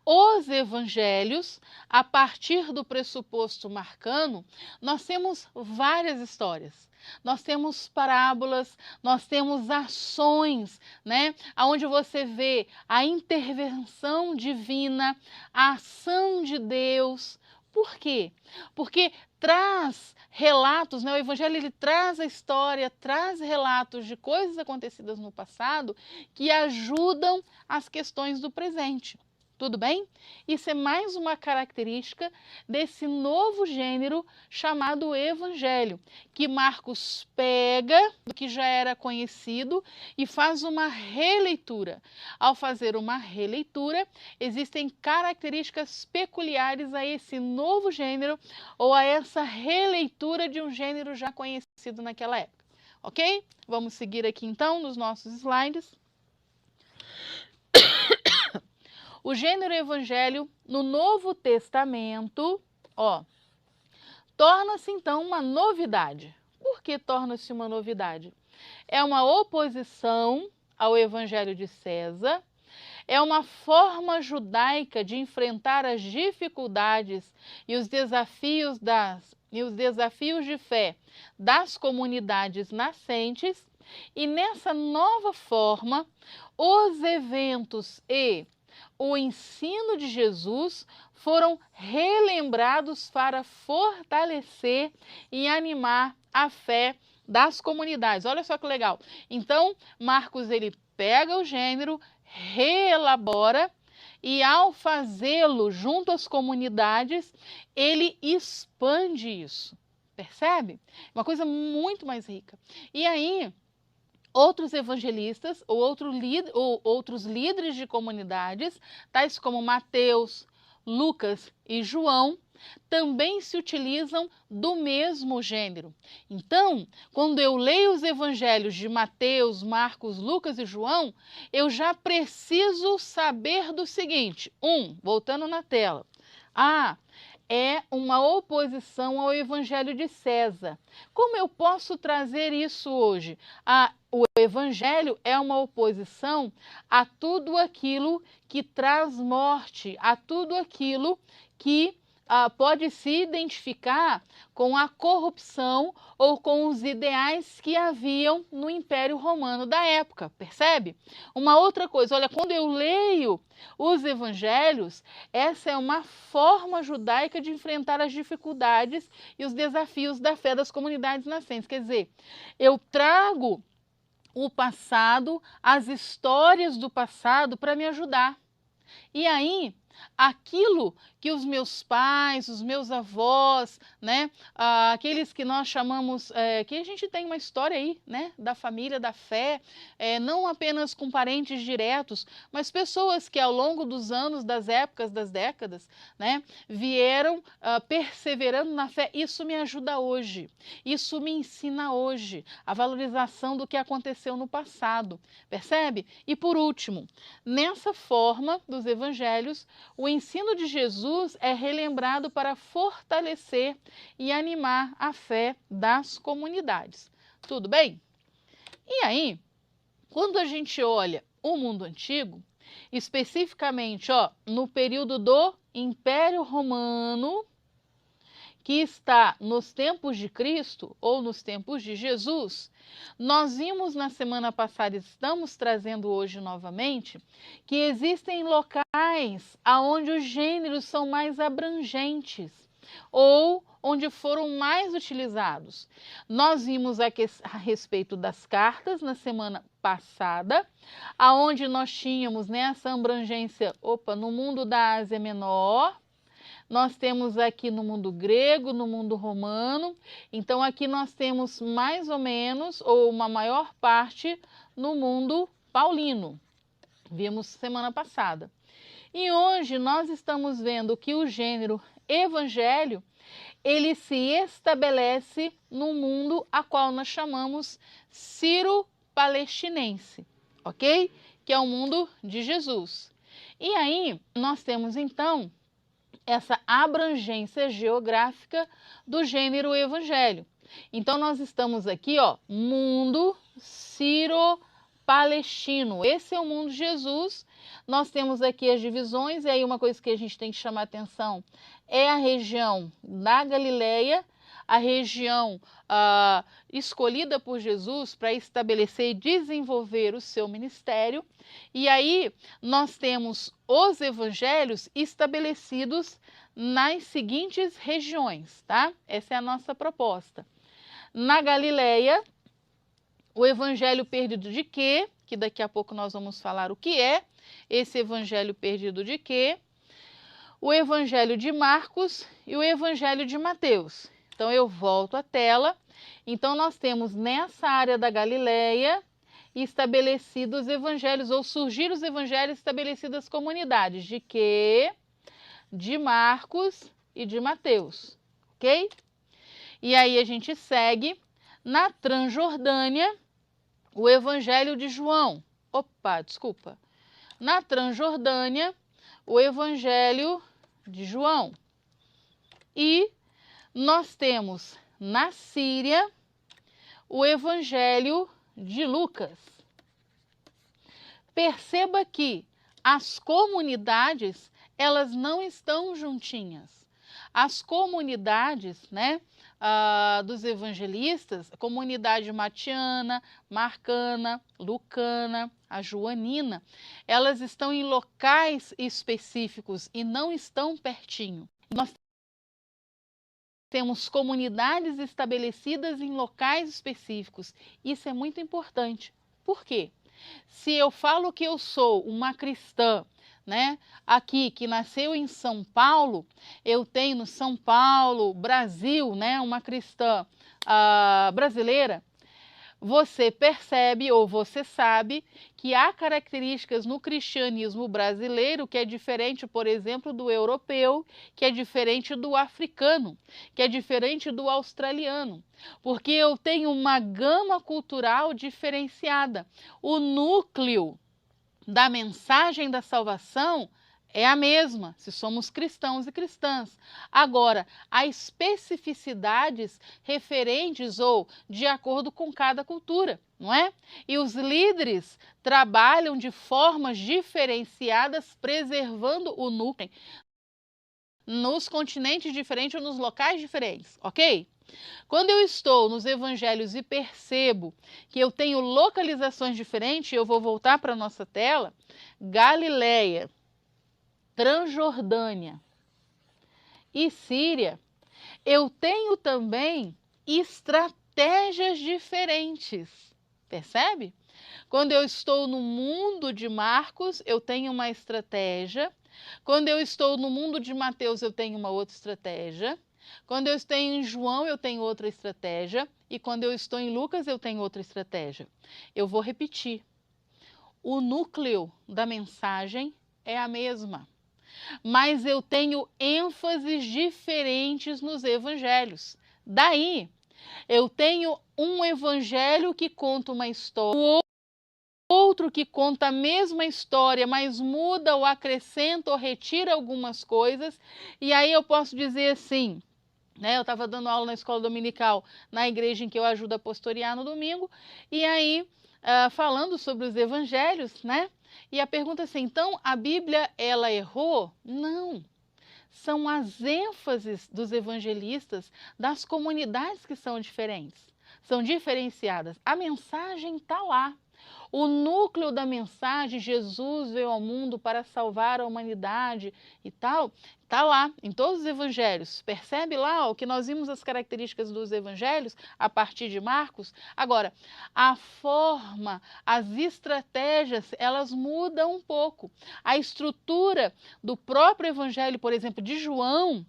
os evangelhos, a partir do pressuposto marcano, nós temos várias histórias. Nós temos parábolas, nós temos ações, né? Onde você vê a intervenção divina, a ação de Deus. Por quê? Porque traz relatos, né? O Evangelho ele traz a história, traz relatos de coisas acontecidas no passado que ajudam as questões do presente. Tudo bem? Isso é mais uma característica desse novo gênero chamado Evangelho, que Marcos pega do que já era conhecido e faz uma releitura. Ao fazer uma releitura, existem características peculiares a esse novo gênero ou a essa releitura de um gênero já conhecido naquela época. Ok? Vamos seguir aqui então nos nossos slides. O gênero evangelho no Novo Testamento, torna-se então uma novidade. Por que torna-se uma novidade? É uma oposição ao evangelho de César, é uma forma judaica de enfrentar as dificuldades e os desafios de fé das comunidades nascentes, e nessa nova forma, os eventos e o ensino de Jesus foram relembrados para fortalecer e animar a fé das comunidades. Olha só que legal. Então, Marcos ele pega o gênero, reelabora e ao fazê-lo junto às comunidades, ele expande isso. Percebe? Uma coisa muito mais rica. E aí, outros evangelistas ou outros líderes de comunidades, tais como Mateus, Lucas e João, também se utilizam do mesmo gênero. Então, quando eu leio os evangelhos de Mateus, Marcos, Lucas e João, eu já preciso saber do seguinte. Voltando na tela. É uma oposição ao evangelho de César. Como eu posso trazer isso hoje? O evangelho é uma oposição a tudo aquilo que traz morte, a tudo aquilo que pode se identificar com a corrupção ou com os ideais que haviam no Império Romano da época, percebe? Uma outra coisa, olha, quando eu leio os evangelhos, essa é uma forma judaica de enfrentar as dificuldades e os desafios da fé das comunidades nascentes. Quer dizer, eu trago o passado, as histórias do passado para me ajudar. E aí, aquilo que os meus pais, os meus avós, né, aqueles que nós chamamos, que a gente tem uma história aí, né, da família, da fé, não apenas com parentes diretos, mas pessoas que ao longo dos anos, das épocas, das décadas, né, vieram perseverando na fé. Isso me ajuda hoje, isso me ensina hoje a valorização do que aconteceu no passado, percebe? E por último, nessa forma dos evangelhos, o ensino de Jesus é relembrado para fortalecer e animar a fé das comunidades. Tudo bem? E aí, quando a gente olha o mundo antigo, especificamente, no período do Império Romano, que está nos tempos de Cristo ou nos tempos de Jesus, nós vimos na semana passada, estamos trazendo hoje novamente, que existem locais onde os gêneros são mais abrangentes ou onde foram mais utilizados. Nós vimos aqui a respeito das cartas na semana passada, aonde nós tínhamos essa abrangência, no mundo da Ásia Menor. Nós temos aqui no mundo grego, no mundo romano, então aqui nós temos mais ou menos, ou uma maior parte, no mundo paulino. Vimos semana passada. E hoje nós estamos vendo que o gênero evangelho, ele se estabelece no mundo a qual nós chamamos sírio-palestinense, ok? Que é o mundo de Jesus. E aí nós temos então essa abrangência geográfica do gênero evangelho. Então nós estamos aqui, mundo sírio-palestino. Esse é o mundo de Jesus. Nós temos aqui as divisões, e aí uma coisa que a gente tem que chamar atenção é a região da Galileia, a região escolhida por Jesus para estabelecer e desenvolver o seu ministério. E aí nós temos os evangelhos estabelecidos nas seguintes regiões, tá? Essa é a nossa proposta. Na Galileia, o evangelho perdido de quê? Que daqui a pouco nós vamos falar o que é esse evangelho perdido de quê? O evangelho de Marcos e o evangelho de Mateus. Então eu volto à tela. Então nós temos nessa área da Galileia estabelecidos os evangelhos, ou surgiram os evangelhos, estabelecidas comunidades de quê? De Marcos e de Mateus, ok? E aí a gente segue na Transjordânia, o evangelho de João. Na Transjordânia, o evangelho de João. E nós temos na Síria o evangelho de Lucas. Perceba que as comunidades, elas não estão juntinhas. As comunidades, dos evangelistas, a comunidade matiana, marcana, lucana, a joanina, elas estão em locais específicos e não estão pertinho. Nós temos comunidades estabelecidas em locais específicos. Isso é muito importante. Por quê? Se eu falo que eu sou uma cristã, aqui que nasceu em São Paulo, eu tenho no São Paulo, Brasil, uma cristã brasileira, você percebe ou você sabe que há características no cristianismo brasileiro que é diferente, por exemplo, do europeu, que é diferente do africano, que é diferente do australiano, porque eu tenho uma gama cultural diferenciada. O núcleo da mensagem da salvação é a mesma, se somos cristãos e cristãs. Agora, há especificidades referentes ou de acordo com cada cultura, não é? E os líderes trabalham de formas diferenciadas, preservando o núcleo nos continentes diferentes ou nos locais diferentes, ok? Quando eu estou nos evangelhos e percebo que eu tenho localizações diferentes, eu vou voltar para a nossa tela, Galileia, Transjordânia e Síria, eu tenho também estratégias diferentes, percebe? Quando eu estou no mundo de Marcos, eu tenho uma estratégia. Quando eu estou no mundo de Mateus, eu tenho uma outra estratégia. Quando eu estou em João, eu tenho outra estratégia. E quando eu estou em Lucas, eu tenho outra estratégia. Eu vou repetir. O núcleo da mensagem é a mesma, mas eu tenho ênfases diferentes nos evangelhos. Daí, eu tenho um evangelho que conta uma história, outro que conta a mesma história, mas muda ou acrescenta ou retira algumas coisas. E aí eu posso dizer assim, eu estava dando aula na escola dominical, na igreja em que eu ajudo a pastorear no domingo, e aí, falando sobre os evangelhos, E a pergunta é assim, então a Bíblia, ela errou? Não. São as ênfases dos evangelistas das comunidades que são diferentes, são diferenciadas. A mensagem está lá. O núcleo da mensagem, Jesus veio ao mundo para salvar a humanidade e tal, está lá em todos os evangelhos. Percebe lá o que nós vimos as características dos evangelhos a partir de Marcos? Agora, a forma, as estratégias, elas mudam um pouco. A estrutura do próprio evangelho, por exemplo, de João,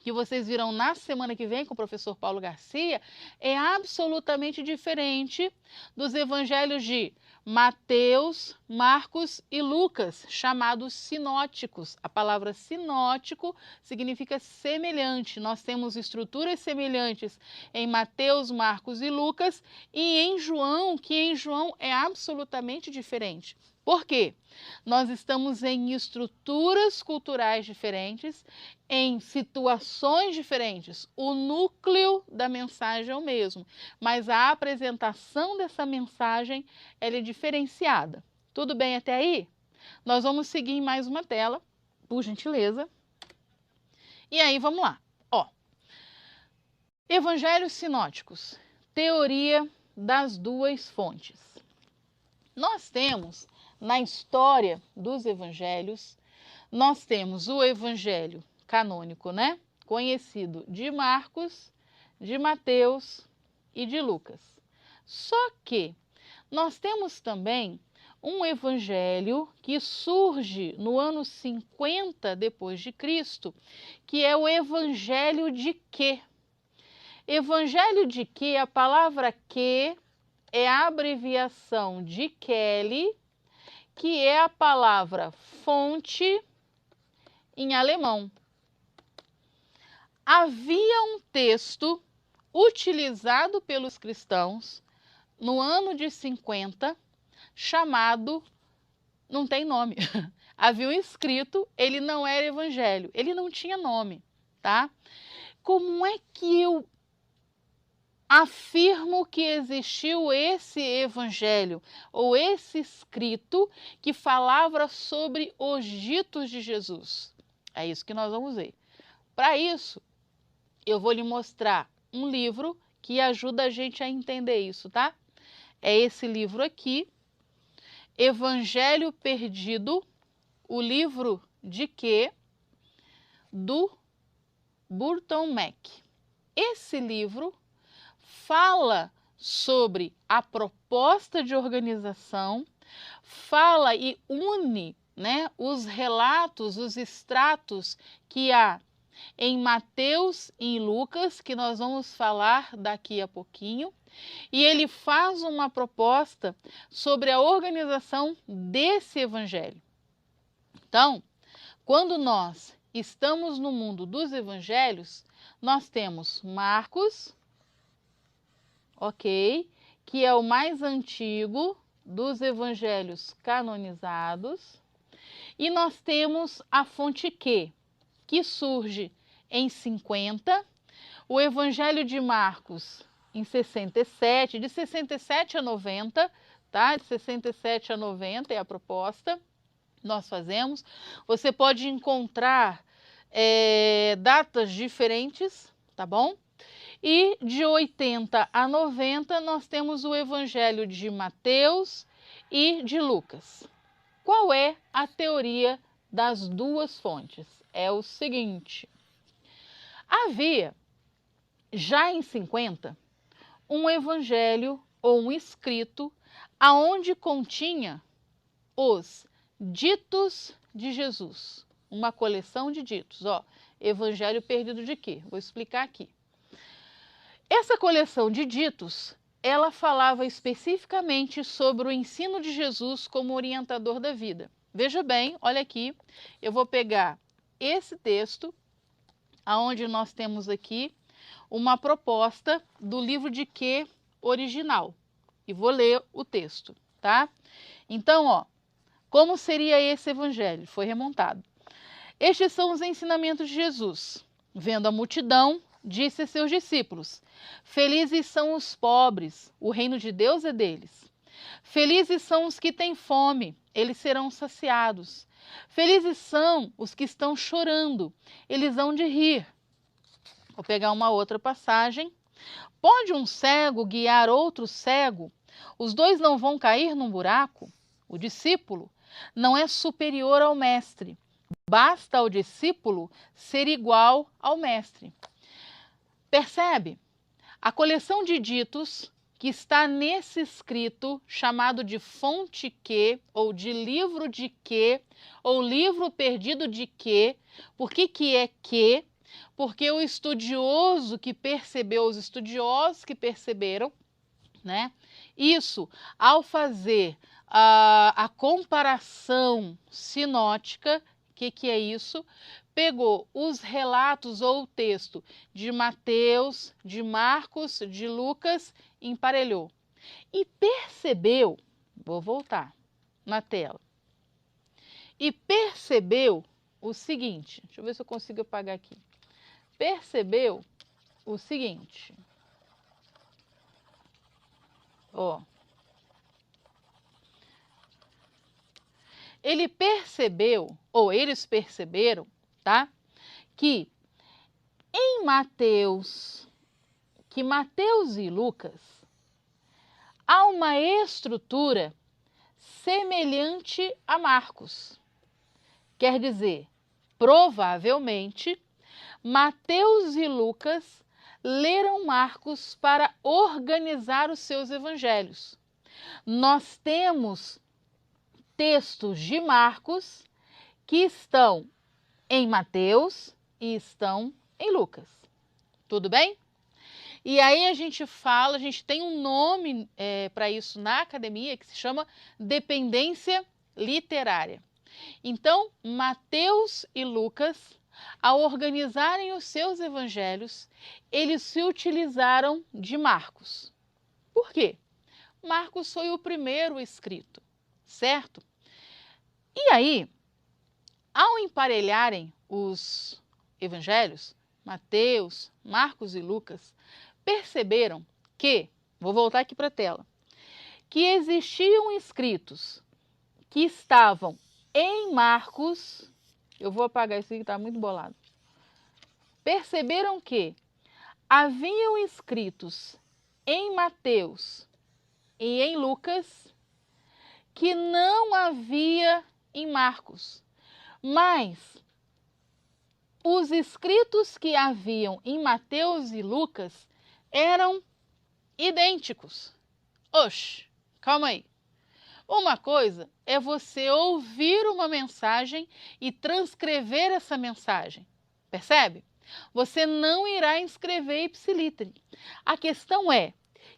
que vocês virão na semana que vem com o professor Paulo Garcia, é absolutamente diferente dos evangelhos de Mateus, Marcos e Lucas, chamados sinóticos. A palavra sinótico significa semelhante. Nós temos estruturas semelhantes em Mateus, Marcos e Lucas e em João, que em João é absolutamente diferente. Por quê? Nós estamos em estruturas culturais diferentes, em situações diferentes. O núcleo da mensagem é o mesmo, mas a apresentação dessa mensagem ela é diferenciada. Tudo bem até aí? Nós vamos seguir em mais uma tela, por gentileza. E aí, vamos lá. Ó, Evangelhos sinóticos, teoria das duas fontes. Nós temos na história dos evangelhos, nós temos o evangelho canônico, né? Conhecido de Marcos, de Mateus e de Lucas. Só que nós temos também um evangelho que surge no ano 50 depois de Cristo, que é o evangelho de quê? Evangelho de quê? A palavra que é a abreviação de Kelly, que é a palavra fonte em alemão. Havia um texto utilizado pelos cristãos no ano de 50, chamado, não tem nome, havia um escrito, ele não era evangelho, ele não tinha nome, tá? Como é que eu afirmo que existiu esse evangelho ou esse escrito que falava sobre os ditos de Jesus? É isso que nós vamos ver. Para isso, eu vou lhe mostrar um livro que ajuda a gente a entender isso, tá? É esse livro aqui, Evangelho Perdido, o livro de quê? Do Burton Mac. Esse livro fala sobre a proposta de organização, fala e une, né, os relatos, os extratos que há em Mateus e em Lucas, que nós vamos falar daqui a pouquinho, e ele faz uma proposta sobre a organização desse evangelho. Então, quando nós estamos no mundo dos evangelhos, nós temos Marcos, ok, que é o mais antigo dos evangelhos canonizados, e nós temos a fonte Q, que surge em 50, o evangelho de Marcos em 67, de 67 a 90, tá? De 67 a 90 é a proposta que nós fazemos. Você pode encontrar datas diferentes, tá bom? E de 80 a 90 nós temos o evangelho de Mateus e de Lucas. Qual é a teoria das duas fontes? É o seguinte: havia já em 50 um evangelho ou um escrito aonde continha os ditos de Jesus, uma coleção de ditos. Ó, Evangelho Perdido de quê? Vou explicar aqui. Essa coleção de ditos, ela falava especificamente sobre o ensino de Jesus como orientador da vida. Veja bem, olha aqui, eu vou pegar esse texto, aonde nós temos aqui uma proposta do livro de quê original, e vou ler o texto, tá? Então, ó, como seria esse evangelho? Foi remontado. Estes são os ensinamentos de Jesus. Vendo a multidão, disse a seus discípulos: felizes são os pobres, o reino de Deus é deles. Felizes são os que têm fome, eles serão saciados. Felizes são os que estão chorando, eles hão de rir. Vou pegar uma outra passagem. Pode um cego guiar outro cego? Os dois não vão cair num buraco? O discípulo não é superior ao mestre. Basta ao discípulo ser igual ao mestre. Percebe? A coleção de ditos que está nesse escrito chamado de fonte que, ou de livro de que, ou livro perdido de que. Por que é que? Porque o estudioso que percebeu, os estudiosos que perceberam, né? Isso, ao fazer a comparação sinótica, o que é isso? Pegou os relatos ou o texto de Mateus, de Marcos, de Lucas, emparelhou. E percebeu, vou voltar na tela, e percebeu o seguinte, deixa eu ver se eu consigo apagar aqui. Percebeu o seguinte, ó. Ele percebeu, ou eles perceberam, tá? Que em Mateus, e Lucas, há uma estrutura semelhante a Marcos. Quer dizer, provavelmente, Mateus e Lucas leram Marcos para organizar os seus evangelhos. Nós temos textos de Marcos que estão em Mateus e estão em Lucas. Tudo bem? E aí a gente tem um nome para isso na academia que se chama dependência literária. Então, Mateus e Lucas, ao organizarem os seus evangelhos, eles se utilizaram de Marcos. Por quê? Marcos foi o primeiro escrito, certo? E aí, ao emparelharem os evangelhos, Mateus, Marcos e Lucas, perceberam que, vou voltar aqui para a tela, que existiam escritos que estavam em Marcos, eu vou apagar isso aqui que está muito bolado. Perceberam que haviam escritos em Mateus e em Lucas que não havia em Marcos, mas os escritos que haviam em Mateus e Lucas eram idênticos. Oxe, calma aí. Uma coisa é você ouvir uma mensagem e transcrever essa mensagem, percebe? Você não irá escrever ipsilítere. A questão é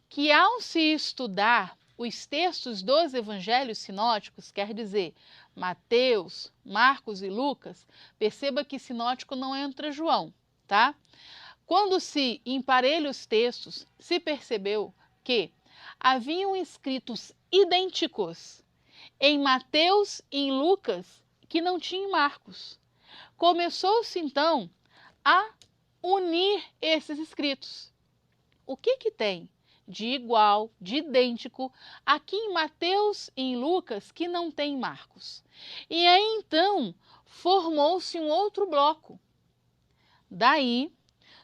que ao se estudar os textos dos evangelhos sinóticos, quer dizer, Mateus, Marcos e Lucas, perceba que sinótico não entra João, tá? Quando se emparelha os textos, se percebeu que haviam escritos idênticos em Mateus e em Lucas que não tinha em Marcos. Começou-se então a unir esses escritos. O que tem de igual, de idêntico, aqui em Mateus e em Lucas que não tem em Marcos? E aí então formou-se um outro bloco. Daí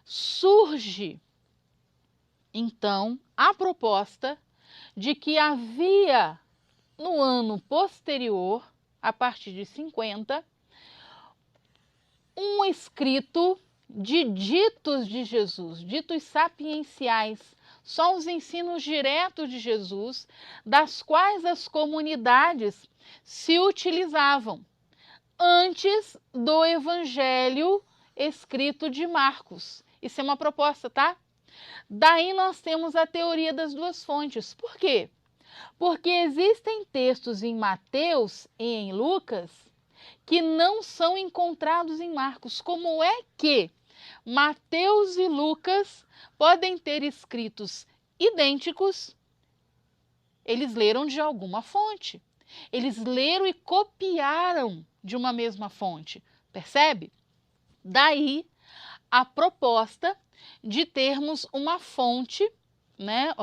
surge então a proposta de que havia no ano posterior, a partir de 50, um escrito de ditos de Jesus, ditos sapienciais, só os ensinos diretos de Jesus, das quais as comunidades se utilizavam antes do evangelho escrito de Marcos. Isso é uma proposta, tá? Daí nós temos a teoria das duas fontes. Por quê? Porque existem textos em Mateus e em Lucas que não são encontrados em Marcos. Como é que Mateus e Lucas podem ter escritos idênticos? Eles leram de alguma fonte. Eles leram e copiaram de uma mesma fonte. Percebe? Daí a proposta de termos uma fonte né,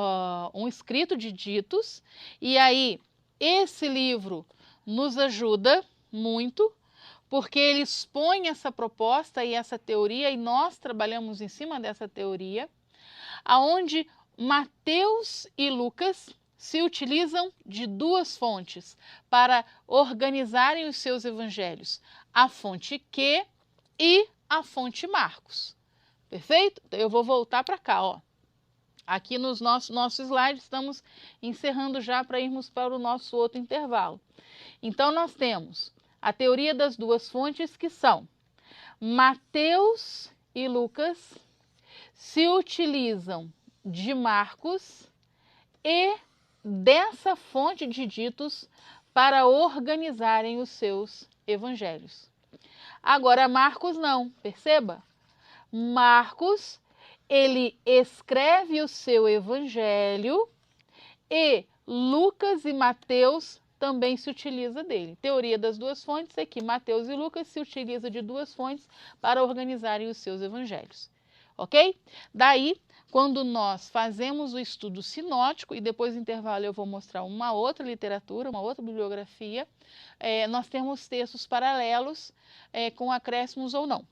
um escrito de ditos, e aí esse livro nos ajuda muito, porque ele expõe essa proposta e essa teoria, e nós trabalhamos em cima dessa teoria, aonde Mateus e Lucas se utilizam de duas fontes para organizarem os seus evangelhos, a fonte Q e a fonte Marcos. Perfeito? Então eu vou voltar para cá, ó. Aqui nos nosso slide estamos encerrando já para irmos para o nosso outro intervalo. Então nós temos a teoria das duas fontes, que são Mateus e Lucas se utilizam de Marcos e dessa fonte de ditos para organizarem os seus evangelhos. Agora Marcos não, perceba? Marcos, ele escreve o seu evangelho e Lucas e Mateus também se utiliza dele. Teoria das duas fontes é que Mateus e Lucas se utilizam de duas fontes para organizarem os seus evangelhos. Ok? Daí, quando nós fazemos o estudo sinótico, e depois do intervalo eu vou mostrar uma outra literatura, uma outra bibliografia, nós temos textos paralelos com acréscimos ou não.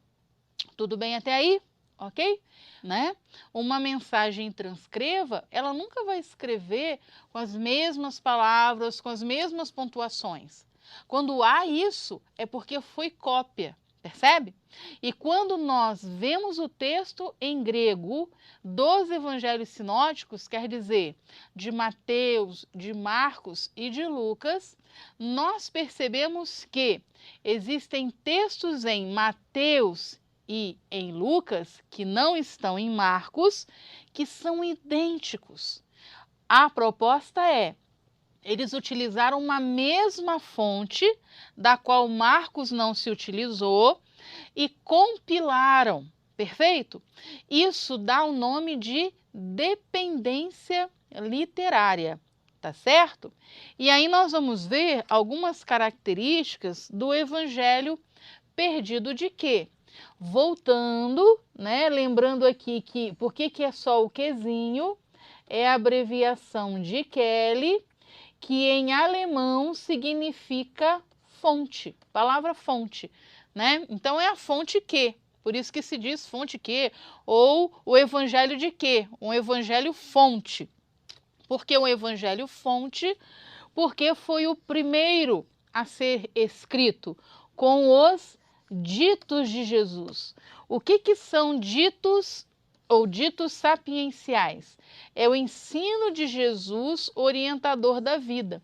Tudo bem até aí? Ok? Né? Uma mensagem transcreva, ela nunca vai escrever com as mesmas palavras, com as mesmas pontuações. Quando há isso, é porque foi cópia, percebe? E quando nós vemos o texto em grego dos evangelhos sinóticos, quer dizer, de Mateus, de Marcos e de Lucas, nós percebemos que existem textos em Mateus e em Lucas, que não estão em Marcos, que são idênticos. A proposta é, eles utilizaram uma mesma fonte, da qual Marcos não se utilizou, e compilaram, perfeito? Isso dá o nome de dependência literária, tá certo? E aí nós vamos ver algumas características do Evangelho perdido de quê? Voltando, né, lembrando aqui que por que é só o Qzinho, é a abreviação de Kelly, que em alemão significa fonte, palavra fonte, né? Então é a fonte Q, por isso que se diz fonte Q, ou o evangelho de Q, um evangelho fonte. Por que um evangelho fonte? Porque foi o primeiro a ser escrito com os ditos de Jesus. O que são ditos ou ditos sapienciais? É o ensino de Jesus orientador da vida.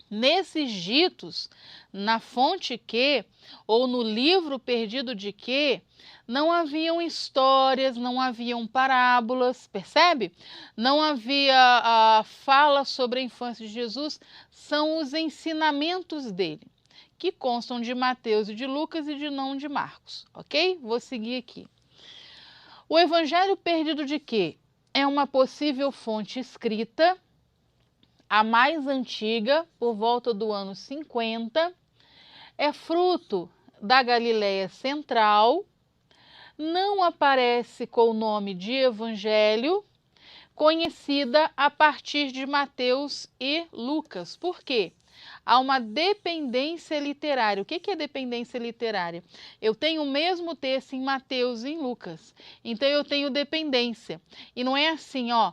Nesses ditos, na fonte Q, ou no livro perdido de Q, não haviam histórias, não haviam parábolas, percebe? Não havia fala sobre a infância de Jesus, são os ensinamentos dele, que constam de Mateus e de Lucas e de não de Marcos, ok? Vou seguir aqui. O Evangelho perdido de Q é uma possível fonte escrita, a mais antiga, por volta do ano 50, é fruto da Galileia Central, não aparece com o nome de Evangelho, conhecida a partir de Mateus e Lucas. Por quê? Há uma dependência literária. O que é dependência literária? Eu tenho o mesmo texto em Mateus e em Lucas, então eu tenho dependência. E não é assim, ó,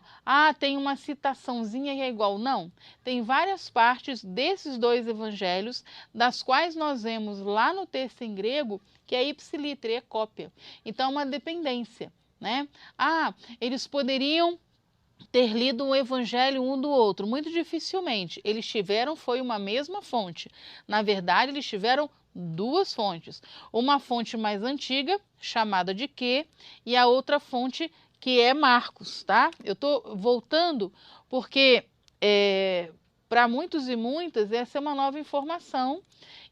tem uma citaçãozinha que é igual. Não, tem várias partes desses dois evangelhos, das quais nós vemos lá no texto em grego, que é ipsiliter, é cópia. Então é uma dependência, né? Eles poderiam ter lido um evangelho um do outro, muito dificilmente. Eles tiveram, foi uma mesma fonte. Na verdade, eles tiveram duas fontes. Uma fonte mais antiga, chamada de Q, e a outra fonte que é Marcos, tá? Eu estou voltando porque para muitos e muitas essa é uma nova informação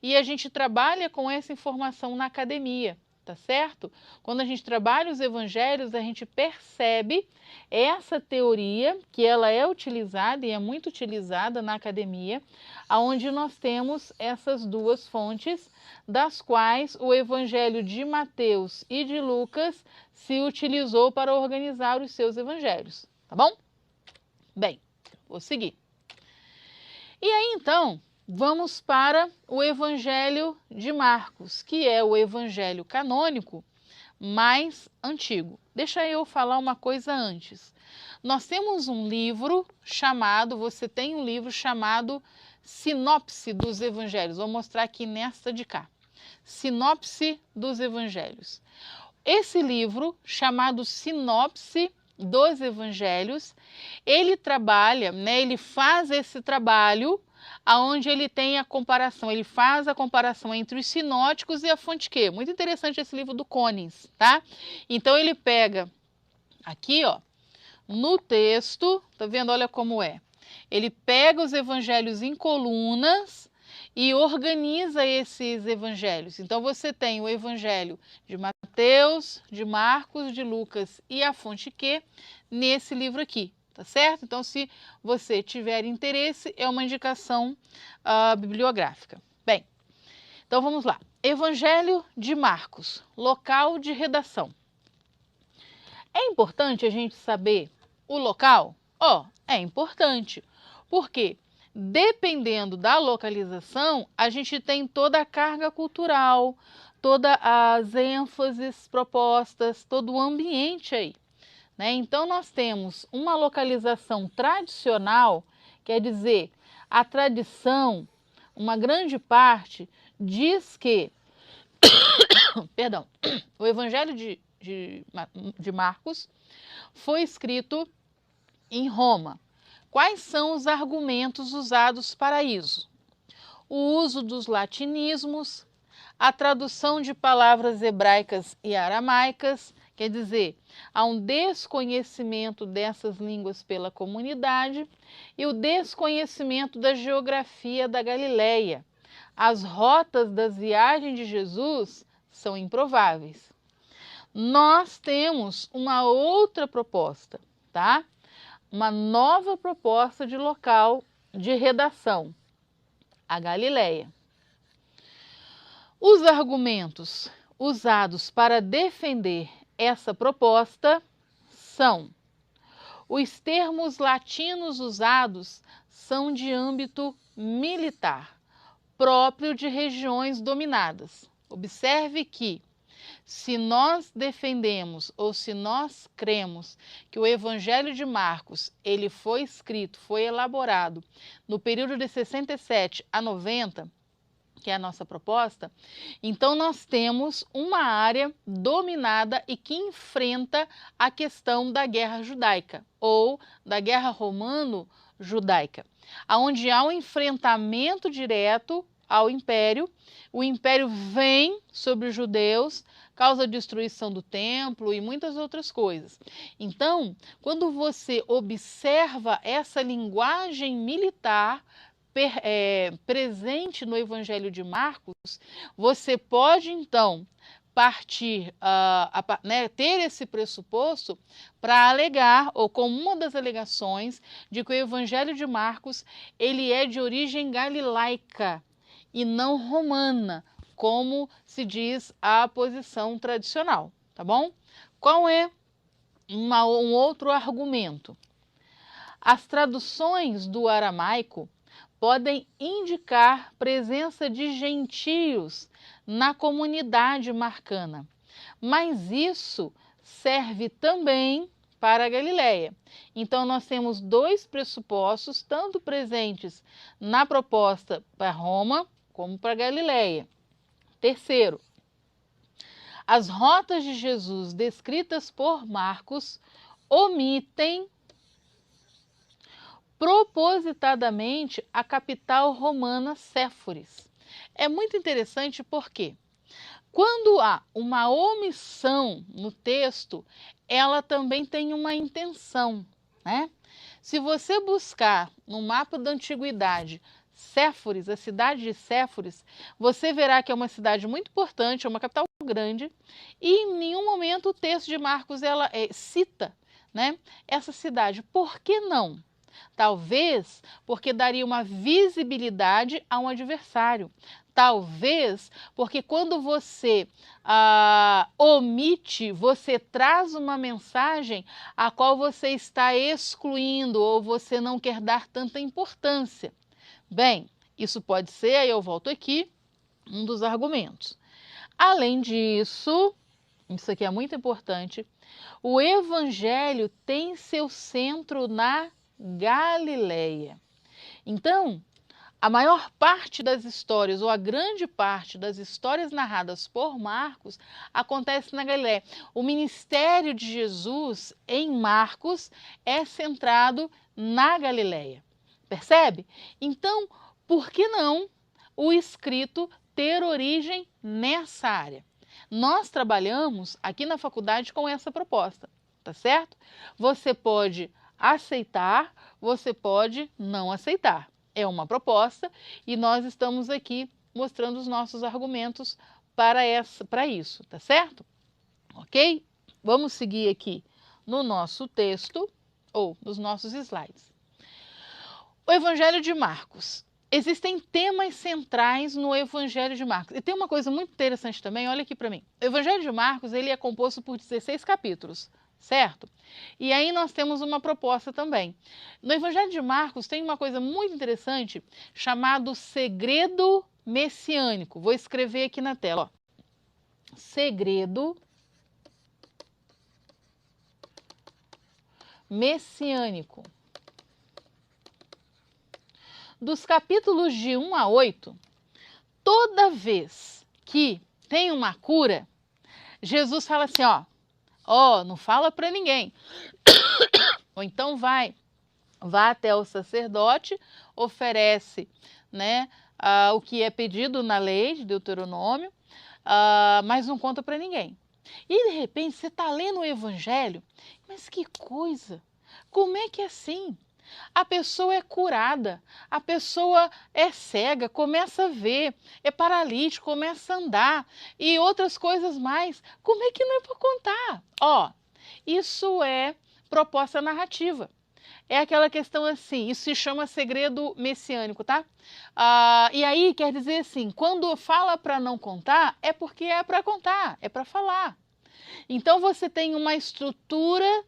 e a gente trabalha com essa informação na academia. Tá certo? Quando a gente trabalha os evangelhos, a gente percebe essa teoria, que ela é utilizada e é muito utilizada na academia, onde nós temos essas duas fontes, das quais o evangelho de Mateus e de Lucas se utilizou para organizar os seus evangelhos, tá bom? Bem, vou seguir. E aí, então, vamos para o Evangelho de Marcos, que é o evangelho canônico mais antigo. Deixa eu falar uma coisa antes. Nós temos um livro chamado, você tem um livro chamado Sinopse dos Evangelhos. Vou mostrar aqui nesta de cá. Sinopse dos Evangelhos. Esse livro, chamado Sinopse dos Evangelhos, ele trabalha, né, ele faz esse trabalho aonde ele tem a comparação, ele faz a comparação entre os sinóticos e a fonte Q. Muito interessante esse livro do Collins, tá? Então ele pega aqui, ó, no texto, tá vendo? Olha como é. Ele pega os evangelhos em colunas e organiza esses evangelhos. Então você tem o evangelho de Mateus, de Marcos, de Lucas e a fonte Q nesse livro aqui. Tá certo? Então, se você tiver interesse, é uma indicação bibliográfica. Bem, então vamos lá. Evangelho de Marcos, local de redação. É importante a gente saber o local? É importante, porque dependendo da localização, a gente tem toda a carga cultural, todas as ênfases propostas, todo o ambiente aí. Né? Então, nós temos uma localização tradicional, quer dizer, a tradição, uma grande parte, diz que perdão, o Evangelho de Marcos foi escrito em Roma. Quais são os argumentos usados para isso? O uso dos latinismos, a tradução de palavras hebraicas e aramaicas, quer dizer, há um desconhecimento dessas línguas pela comunidade e o desconhecimento da geografia da Galileia. As rotas das viagens de Jesus são improváveis. Nós temos uma outra proposta, tá? Uma nova proposta de local de redação, a Galileia. Os argumentos usados para defender essa proposta são: os termos latinos usados são de âmbito militar, próprio de regiões dominadas. Observe que, se nós defendemos ou se nós cremos que o Evangelho de Marcos ele foi escrito, foi elaborado no período de 67 a 90, que é a nossa proposta, então nós temos uma área dominada e que enfrenta a questão da guerra judaica ou da guerra romano-judaica, onde há um enfrentamento direto ao império, o império vem sobre os judeus, causa destruição do templo e muitas outras coisas. Então, quando você observa essa linguagem militar presente no Evangelho de Marcos, você pode então partir, ter esse pressuposto para alegar, ou como uma das alegações, de que o Evangelho de Marcos ele é de origem galilaica e não romana, como se diz a posição tradicional, tá bom? Qual é um outro argumento? As traduções do aramaico podem indicar presença de gentios na comunidade marcana, mas isso serve também para a Galileia. Então, nós temos dois pressupostos, tanto presentes na proposta para Roma, como para a Galileia. Terceiro, as rotas de Jesus descritas por Marcos omitem propositadamente a capital romana Séforis. É muito interessante porque quando há uma omissão no texto, ela também tem uma intenção, né? Se você buscar no mapa da antiguidade Séforis, a cidade de Séforis, você verá que é uma cidade muito importante, é uma capital grande, e em nenhum momento o texto de Marcos cita, né, essa cidade. Por que não? Talvez porque daria uma visibilidade a um adversário. Talvez porque quando você omite, você traz uma mensagem a qual você está excluindo ou você não quer dar tanta importância. Bem, isso pode ser, aí eu volto aqui, um dos argumentos. Além disso, isso aqui é muito importante, o evangelho tem seu centro na Galileia. Então, a maior parte das histórias, ou a grande parte das histórias narradas por Marcos, acontece na Galileia. O ministério de Jesus em Marcos é centrado na Galileia. Percebe? Então, por que não o escrito ter origem nessa área? Nós trabalhamos aqui na faculdade com essa proposta, tá certo? Você pode aceitar, você pode não aceitar. É uma proposta e nós estamos aqui mostrando os nossos argumentos para isso, tá certo? Ok? Vamos seguir aqui no nosso texto ou nos nossos slides. O Evangelho de Marcos. Existem temas centrais no Evangelho de Marcos. E tem uma coisa muito interessante também, olha aqui para mim. O Evangelho de Marcos, ele é composto por 16 capítulos, certo? E aí nós temos uma proposta também. No Evangelho de Marcos tem uma coisa muito interessante chamado segredo messiânico. Vou escrever aqui na tela, ó. Segredo messiânico. Dos capítulos de 1 a 8, toda vez que tem uma cura, Jesus fala assim, ó, não fala para ninguém. Ou então vá até o sacerdote, oferece, né, o que é pedido na lei de Deuteronômio, mas não conta para ninguém. E de repente você está lendo o Evangelho, mas que coisa, como é que é assim? A pessoa é curada, a pessoa é cega, começa a ver, é paralítico, começa a andar e outras coisas mais. Como é que não é para contar? Isso é proposta narrativa. É aquela questão assim, isso se chama segredo messiânico, tá? E aí quer dizer assim, quando fala para não contar, é porque é para contar, é para falar. Então você tem uma estrutura,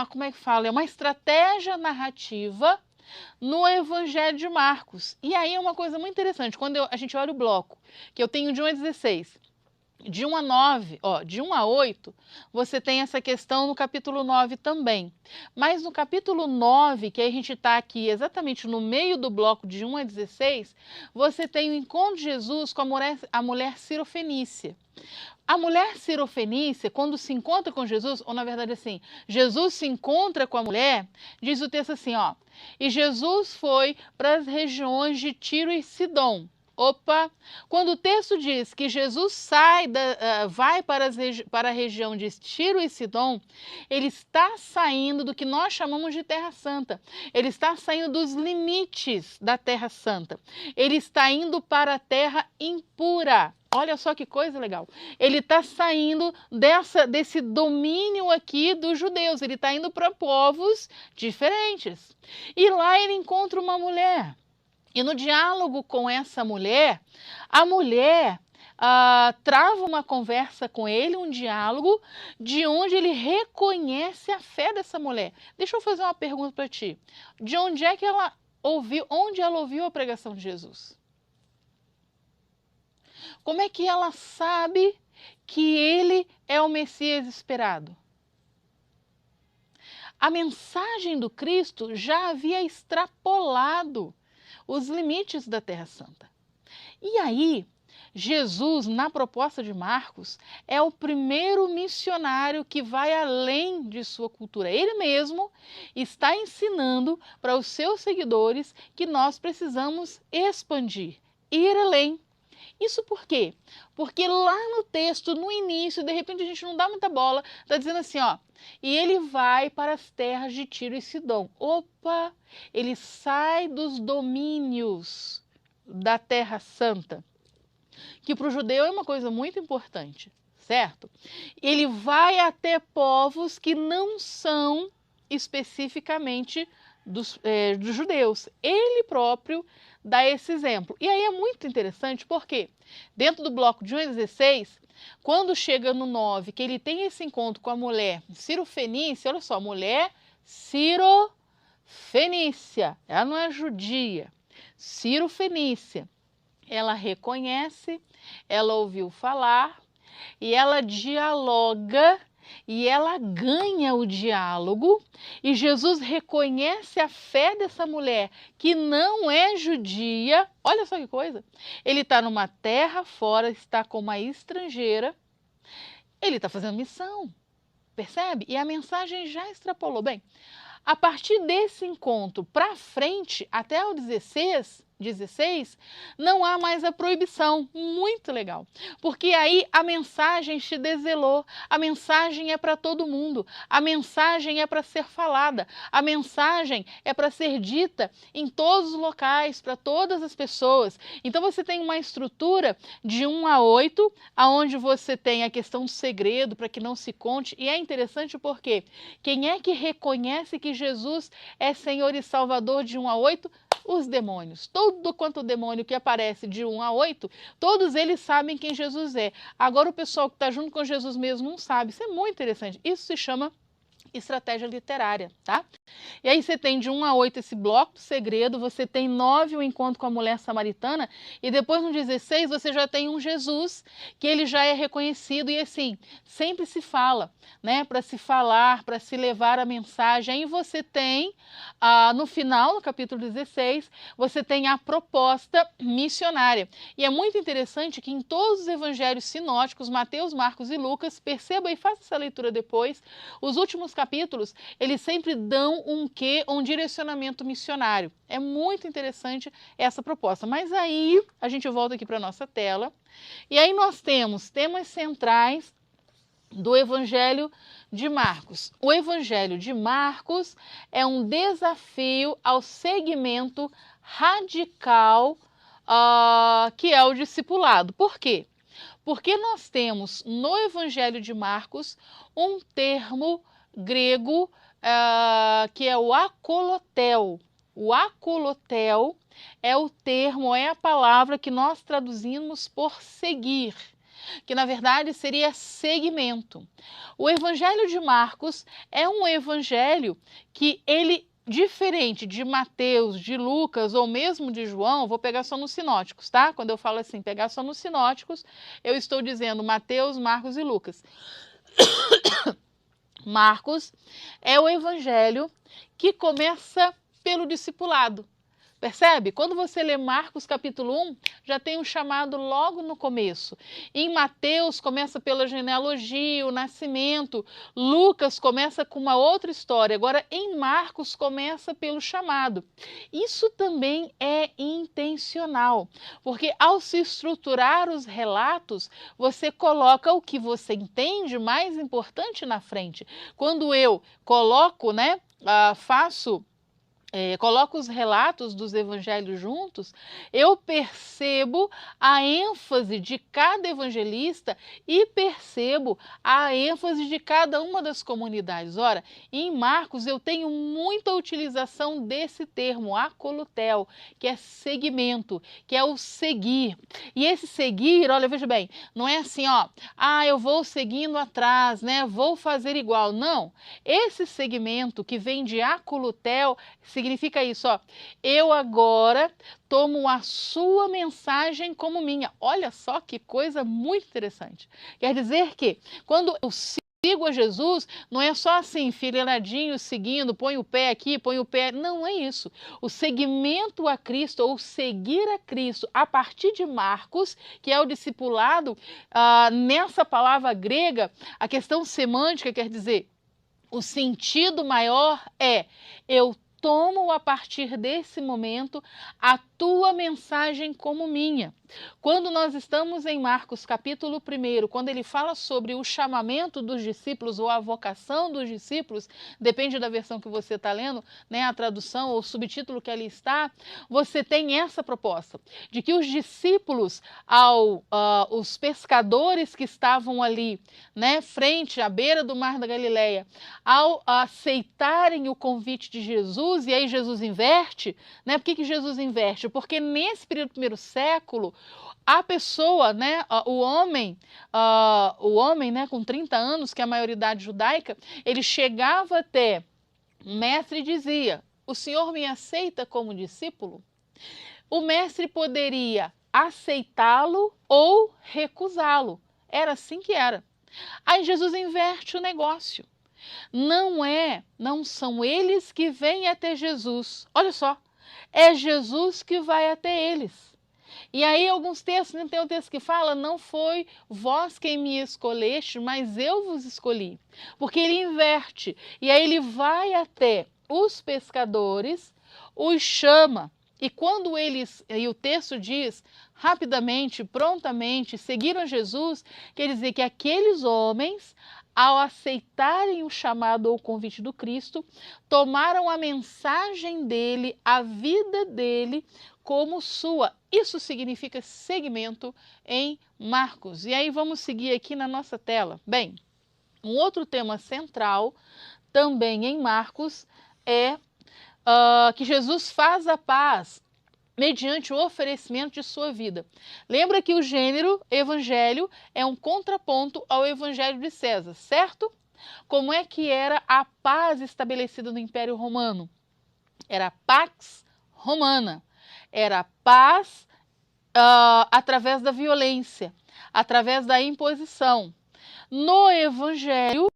como é que fala? É uma estratégia narrativa no Evangelho de Marcos. E aí é uma coisa muito interessante, quando a gente olha o bloco, que eu tenho de 1 a 16, de 1 a 9, de 1 a 8, você tem essa questão no capítulo 9 também. Mas no capítulo 9, que a gente está aqui exatamente no meio do bloco de 1 a 16, você tem o encontro de Jesus com a mulher Sirofenícia. A mulher Sirofenícia, quando se encontra com Jesus, ou na verdade assim, Jesus se encontra com a mulher, diz o texto assim, e Jesus foi para as regiões de Tiro e Sidom. Quando o texto diz que Jesus vai para a região de Tiro e Sidom, ele está saindo do que nós chamamos de Terra Santa. Ele está saindo dos limites da Terra Santa. Ele está indo para a terra impura. Olha só que coisa legal. Ele está saindo desse domínio aqui dos judeus. Ele está indo para povos diferentes. E lá ele encontra uma mulher. E no diálogo com essa mulher, a mulher trava uma conversa com ele, um diálogo, de onde ele reconhece a fé dessa mulher. Deixa eu fazer uma pergunta para ti. De onde é que ela ouviu, onde ela ouviu a pregação de Jesus? Como é que ela sabe que ele é o Messias esperado? A mensagem do Cristo já havia extrapolado os limites da Terra Santa. E aí, Jesus, na proposta de Marcos, é o primeiro missionário que vai além de sua cultura. Ele mesmo está ensinando para os seus seguidores que nós precisamos expandir, ir além. Isso por quê? Porque lá no texto, no início, de repente a gente não dá muita bola, está dizendo assim, e ele vai para as terras de Tiro e Sidom. Ele sai dos domínios da Terra Santa, que para o judeu é uma coisa muito importante, certo? Ele vai até povos que não são especificamente dos judeus. Ele próprio dá esse exemplo. E aí é muito interessante porque dentro do bloco de 1 a 16, quando chega no 9, que ele tem esse encontro com a mulher Ciro-Fenícia, olha só, mulher Ciro-Fenícia, ela não é judia, Ciro-Fenícia, ela reconhece, ela ouviu falar e ela dialoga e ela ganha o diálogo e Jesus reconhece a fé dessa mulher que não é judia. Olha só que coisa, ele está numa terra fora, está com uma estrangeira, ele está fazendo missão, percebe? E a mensagem já extrapolou. Bem, a partir desse encontro para frente, até o 16, não há mais a proibição. Muito legal. Porque aí a mensagem te deselou, a mensagem é para todo mundo, a mensagem é para ser falada, a mensagem é para ser dita em todos os locais, para todas as pessoas. Então você tem uma estrutura de 1 a 8, onde você tem a questão do segredo, para que não se conte, e é interessante porque quem é que reconhece que Jesus é Senhor e Salvador de 1 a 8? Os demônios. Todo quanto demônio que aparece de 1 a 8, todos eles sabem quem Jesus é. Agora o pessoal que está junto com Jesus mesmo não sabe. Isso é muito interessante. Isso se chama estratégia literária, tá? E aí você tem de 1 a 8 esse bloco do segredo, você tem 9 o encontro com a mulher samaritana e depois no 16 você já tem um Jesus que ele já é reconhecido e assim, sempre se fala, né? Para se falar, para se levar a mensagem. Aí você tem, no final, no capítulo 16, você tem a proposta missionária. E é muito interessante que em todos os evangelhos sinóticos, Mateus, Marcos e Lucas, perceba e faça essa leitura depois, os últimos capítulos, eles sempre dão um direcionamento missionário. É muito interessante essa proposta. Mas aí, a gente volta aqui para a nossa tela, e aí nós temos temas centrais do Evangelho de Marcos. O Evangelho de Marcos é um desafio ao segmento radical que é o discipulado. Por quê? Porque nós temos no Evangelho de Marcos um termo grego que é o akolotel. O akolotel é o termo, é a palavra que nós traduzimos por seguir, que na verdade seria segmento. O Evangelho de Marcos é um evangelho que ele, diferente de Mateus, de Lucas ou mesmo de João, vou pegar só nos sinóticos, tá? Quando eu falo assim, pegar só nos sinóticos, eu estou dizendo Mateus, Marcos e Lucas. Marcos é o evangelho que começa pelo discipulado. Percebe? Quando você lê Marcos capítulo 1, já tem um chamado logo no começo. Em Mateus começa pela genealogia, o nascimento. Lucas começa com uma outra história. Agora em Marcos começa pelo chamado. Isso também é intencional, porque ao se estruturar os relatos, você coloca o que você entende mais importante na frente. Quando eu coloco, né, coloco os relatos dos evangelhos juntos, eu percebo a ênfase de cada evangelista e percebo a ênfase de cada uma das comunidades. Ora, em Marcos eu tenho muita utilização desse termo, akolotel, que é segmento, que é o seguir. E esse seguir, olha, veja bem, não é assim, eu vou seguindo atrás, né? Vou fazer igual. Não. Esse segmento que vem de akolotel significa isso, eu agora tomo a sua mensagem como minha. Olha só que coisa muito interessante. Quer dizer que quando eu sigo a Jesus, não é só assim, enfileiradinho, seguindo, põe o pé aqui, põe o pé. Não é isso. O seguimento a Cristo, ou seguir a Cristo, a partir de Marcos, que é o discipulado, nessa palavra grega, a questão semântica quer dizer, o sentido maior é, eu tomo a partir desse momento a tua mensagem como minha. Quando nós estamos em Marcos capítulo 1, quando ele fala sobre o chamamento dos discípulos ou a vocação dos discípulos, depende da versão que você está lendo, né, a tradução ou o subtítulo que ali está, você tem essa proposta de que os discípulos, os pescadores que estavam ali, né, frente à beira do mar da Galileia, ao aceitarem o convite de Jesus, Jesus, e aí Jesus inverte, né? Por que Jesus inverte? Porque nesse período do primeiro século, a pessoa, né, o homem, né, com 30 anos, que é a maioridade judaica, ele chegava até o mestre e dizia: o senhor me aceita como discípulo? O mestre poderia aceitá-lo ou recusá-lo. Era assim que era. Aí Jesus inverte o negócio. Não são eles que vêm até Jesus. Olha só, é Jesus que vai até eles. E aí alguns textos, tem um texto que fala: não foi vós quem me escolheste, mas eu vos escolhi. Porque ele inverte, e aí ele vai até os pescadores, os chama, e quando eles, e o texto diz, rapidamente, prontamente, seguiram Jesus, quer dizer que aqueles homens, ao aceitarem o chamado ou o convite do Cristo, tomaram a mensagem dele, a vida dele, como sua. Isso significa seguimento em Marcos. E aí vamos seguir aqui na nossa tela. Bem, um outro tema central também em Marcos é que Jesus faz a paz mediante o oferecimento de sua vida. Lembra que o gênero evangelho é um contraponto ao evangelho de César, certo? Como é que era a paz estabelecida no Império Romano? Era a Pax Romana. Era a paz através da violência, através da imposição. No Evangelho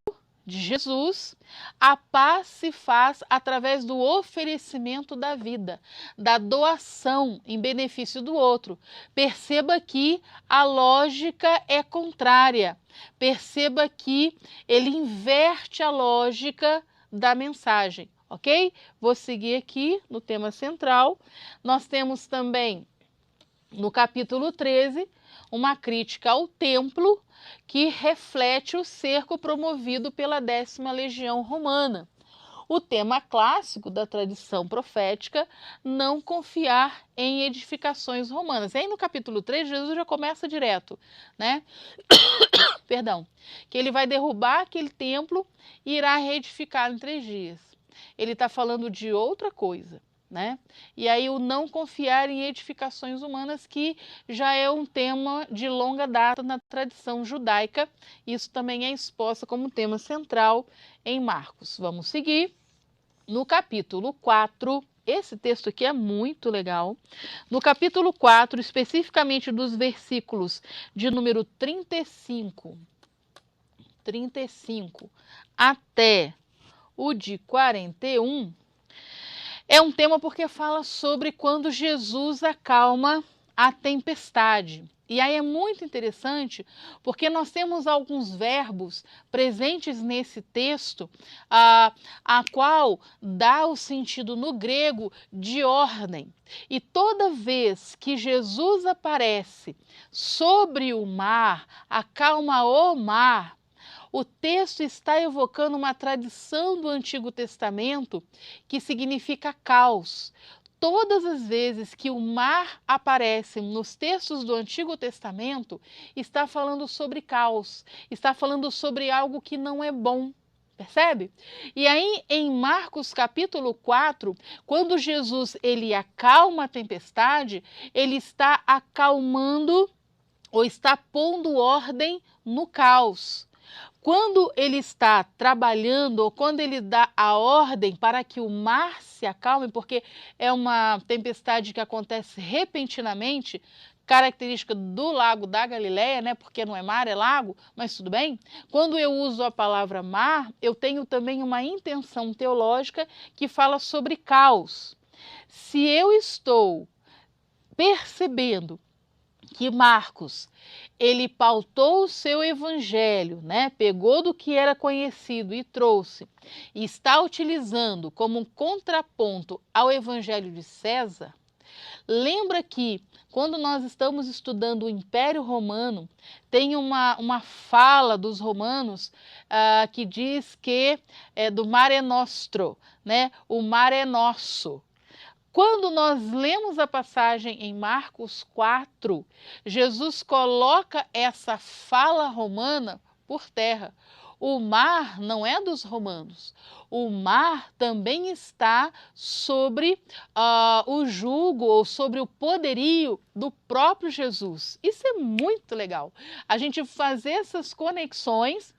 de Jesus, a paz se faz através do oferecimento da vida, da doação em benefício do outro. Perceba que a lógica é contrária. Perceba que ele inverte a lógica da mensagem, ok? Vou seguir aqui no tema central. Nós temos também, no capítulo 13, uma crítica ao templo que reflete o cerco promovido pela 10ª Legião Romana. O tema clássico da tradição profética, não confiar em edificações romanas. E aí no capítulo 3, Jesus já começa direto, né? Perdão, que ele vai derrubar aquele templo e irá reedificar em 3 dias. Ele está falando de outra coisa, né? E aí o não confiar em edificações humanas, que já é um tema de longa data na tradição judaica. Isso também é exposto como tema central em Marcos. Vamos seguir. No capítulo 4, esse texto aqui é muito legal. No capítulo 4, especificamente dos versículos de número 35 até o de 41, é um tema porque fala sobre quando Jesus acalma a tempestade. E aí é muito interessante porque nós temos alguns verbos presentes nesse texto, a qual dá o sentido no grego de ordem. E toda vez que Jesus aparece sobre o mar, acalma o mar, o texto está evocando uma tradição do Antigo Testamento que significa caos. Todas as vezes que o mar aparece nos textos do Antigo Testamento, está falando sobre caos, está falando sobre algo que não é bom. Percebe? E aí em Marcos capítulo 4, quando Jesus ele acalma a tempestade, ele está acalmando ou está pondo ordem no caos. Quando ele está trabalhando ou quando ele dá a ordem para que o mar se acalme, porque é uma tempestade que acontece repentinamente, característica do lago da Galileia, né? Porque não é mar, é lago, mas tudo bem. Quando eu uso a palavra mar, eu tenho também uma intenção teológica que fala sobre caos. Se eu estou percebendo que Marcos, ele pautou o seu evangelho, né? Pegou do que era conhecido e trouxe, e está utilizando como um contraponto ao evangelho de César. Lembra que quando nós estamos estudando o Império Romano, tem uma fala dos romanos que diz que é do mare nostro, né? O mar é nosso. Quando nós lemos a passagem em Marcos 4, Jesus coloca essa fala romana por terra. O mar não é dos romanos. O mar também está sobre o jugo ou sobre o poderio do próprio Jesus. Isso é muito legal. A gente fazer essas conexões,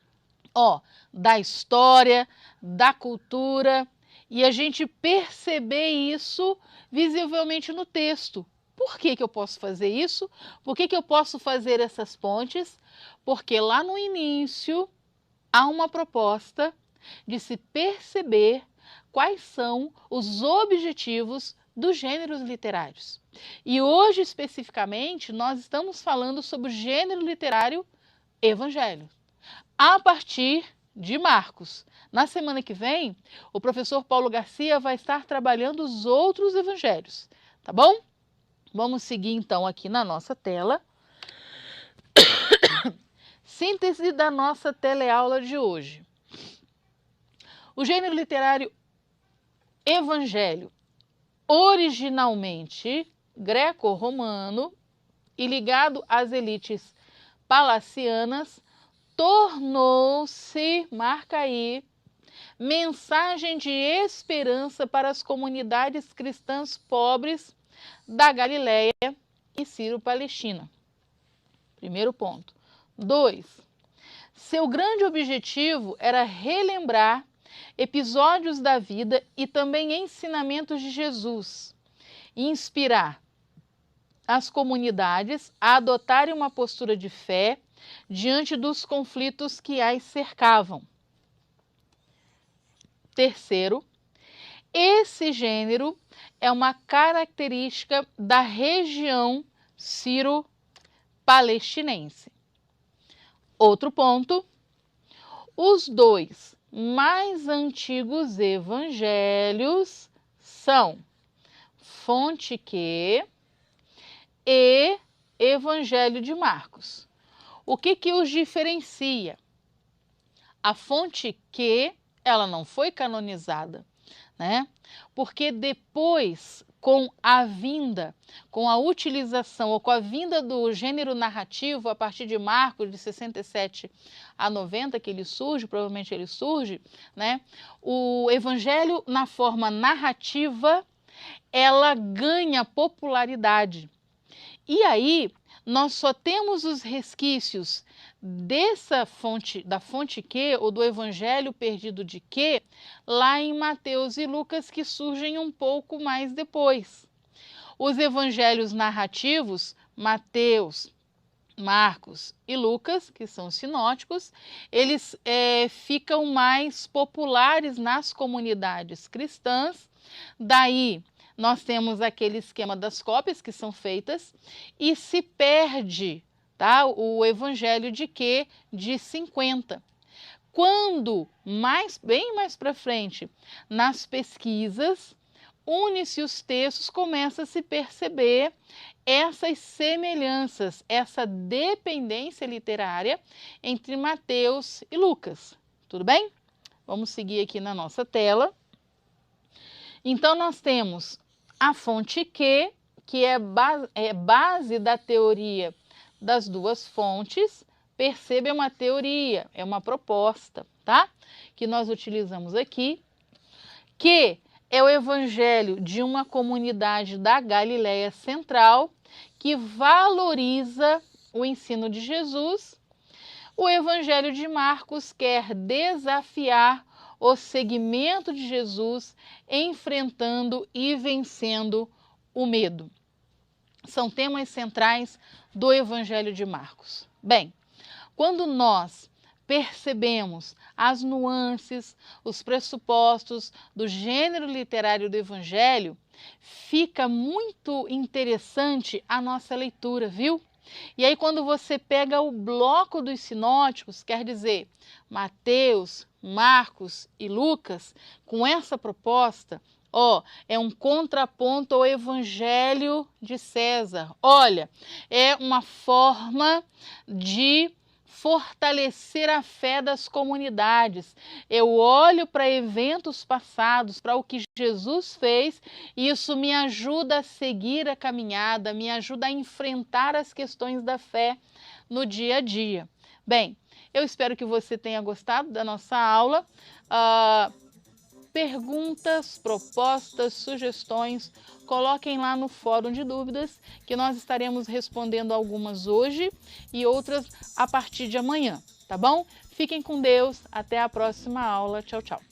da história, da cultura, e a gente perceber isso visivelmente no texto. Por que eu posso fazer isso? Por que eu posso fazer essas pontes? Porque lá no início há uma proposta de se perceber quais são os objetivos dos gêneros literários. E hoje, especificamente, nós estamos falando sobre o gênero literário evangelho, a partir de Marcos. Na semana que vem, o professor Paulo Garcia vai estar trabalhando os outros evangelhos, tá bom? Vamos seguir então aqui na nossa tela. Síntese da nossa teleaula de hoje. O gênero literário evangelho, originalmente greco-romano e ligado às elites palacianas, tornou-se, marca aí, mensagem de esperança para as comunidades cristãs pobres da Galileia e Sírio-Palestina. Primeiro ponto. 2. Seu grande objetivo era relembrar episódios da vida e também ensinamentos de Jesus, e inspirar as comunidades a adotarem uma postura de fé diante dos conflitos que as cercavam. Terceiro, esse gênero é uma característica da região sírio-palestinense. Outro ponto, os dois mais antigos evangelhos são Fonte Q e Evangelho de Marcos. O que os diferencia? A Fonte Q, ela não foi canonizada, né? Porque depois, com a utilização ou com a vinda do gênero narrativo, a partir de Marcos, de 67 a 90, que ele surge, provavelmente ele surge, né? O evangelho na forma narrativa, ela ganha popularidade. E aí, nós só temos os resquícios dessa fonte, da fonte Q, ou do evangelho perdido de Q, lá em Mateus e Lucas, que surgem um pouco mais depois. Os evangelhos narrativos, Mateus, Marcos e Lucas, que são sinóticos, eles ficam mais populares nas comunidades cristãs. Daí nós temos aquele esquema das cópias que são feitas e se perde, tá, o evangelho de Q de 50. Quando bem mais para frente, nas pesquisas, une-se os textos, começa a se perceber essas semelhanças, essa dependência literária entre Mateus e Lucas. Tudo bem? Vamos seguir aqui na nossa tela. Então, nós temos a fonte Q, que é base da teoria das duas fontes. Perceba, é uma teoria, é uma proposta, tá? Que nós utilizamos aqui, que é o evangelho de uma comunidade da Galileia Central que valoriza o ensino de Jesus. O evangelho de Marcos quer desafiar o seguimento de Jesus, enfrentando e vencendo o medo. São temas centrais do evangelho de Marcos. Bem, quando nós percebemos as nuances, os pressupostos do gênero literário do evangelho, fica muito interessante a nossa leitura, viu? E aí, quando você pega o bloco dos sinóticos, quer dizer, Mateus, Marcos e Lucas, com essa proposta, é um contraponto ao Evangelho de César. Olha, é uma forma de fortalecer a fé das comunidades. Eu olho para eventos passados, para o que Jesus fez, e isso me ajuda a seguir a caminhada, me ajuda a enfrentar as questões da fé no dia a dia. Bem, Eu espero que você tenha gostado da nossa aula. Perguntas, propostas, sugestões, coloquem lá no fórum de dúvidas, que nós estaremos respondendo algumas hoje e outras a partir de amanhã, tá bom? Fiquem com Deus, até a próxima aula. Tchau, tchau.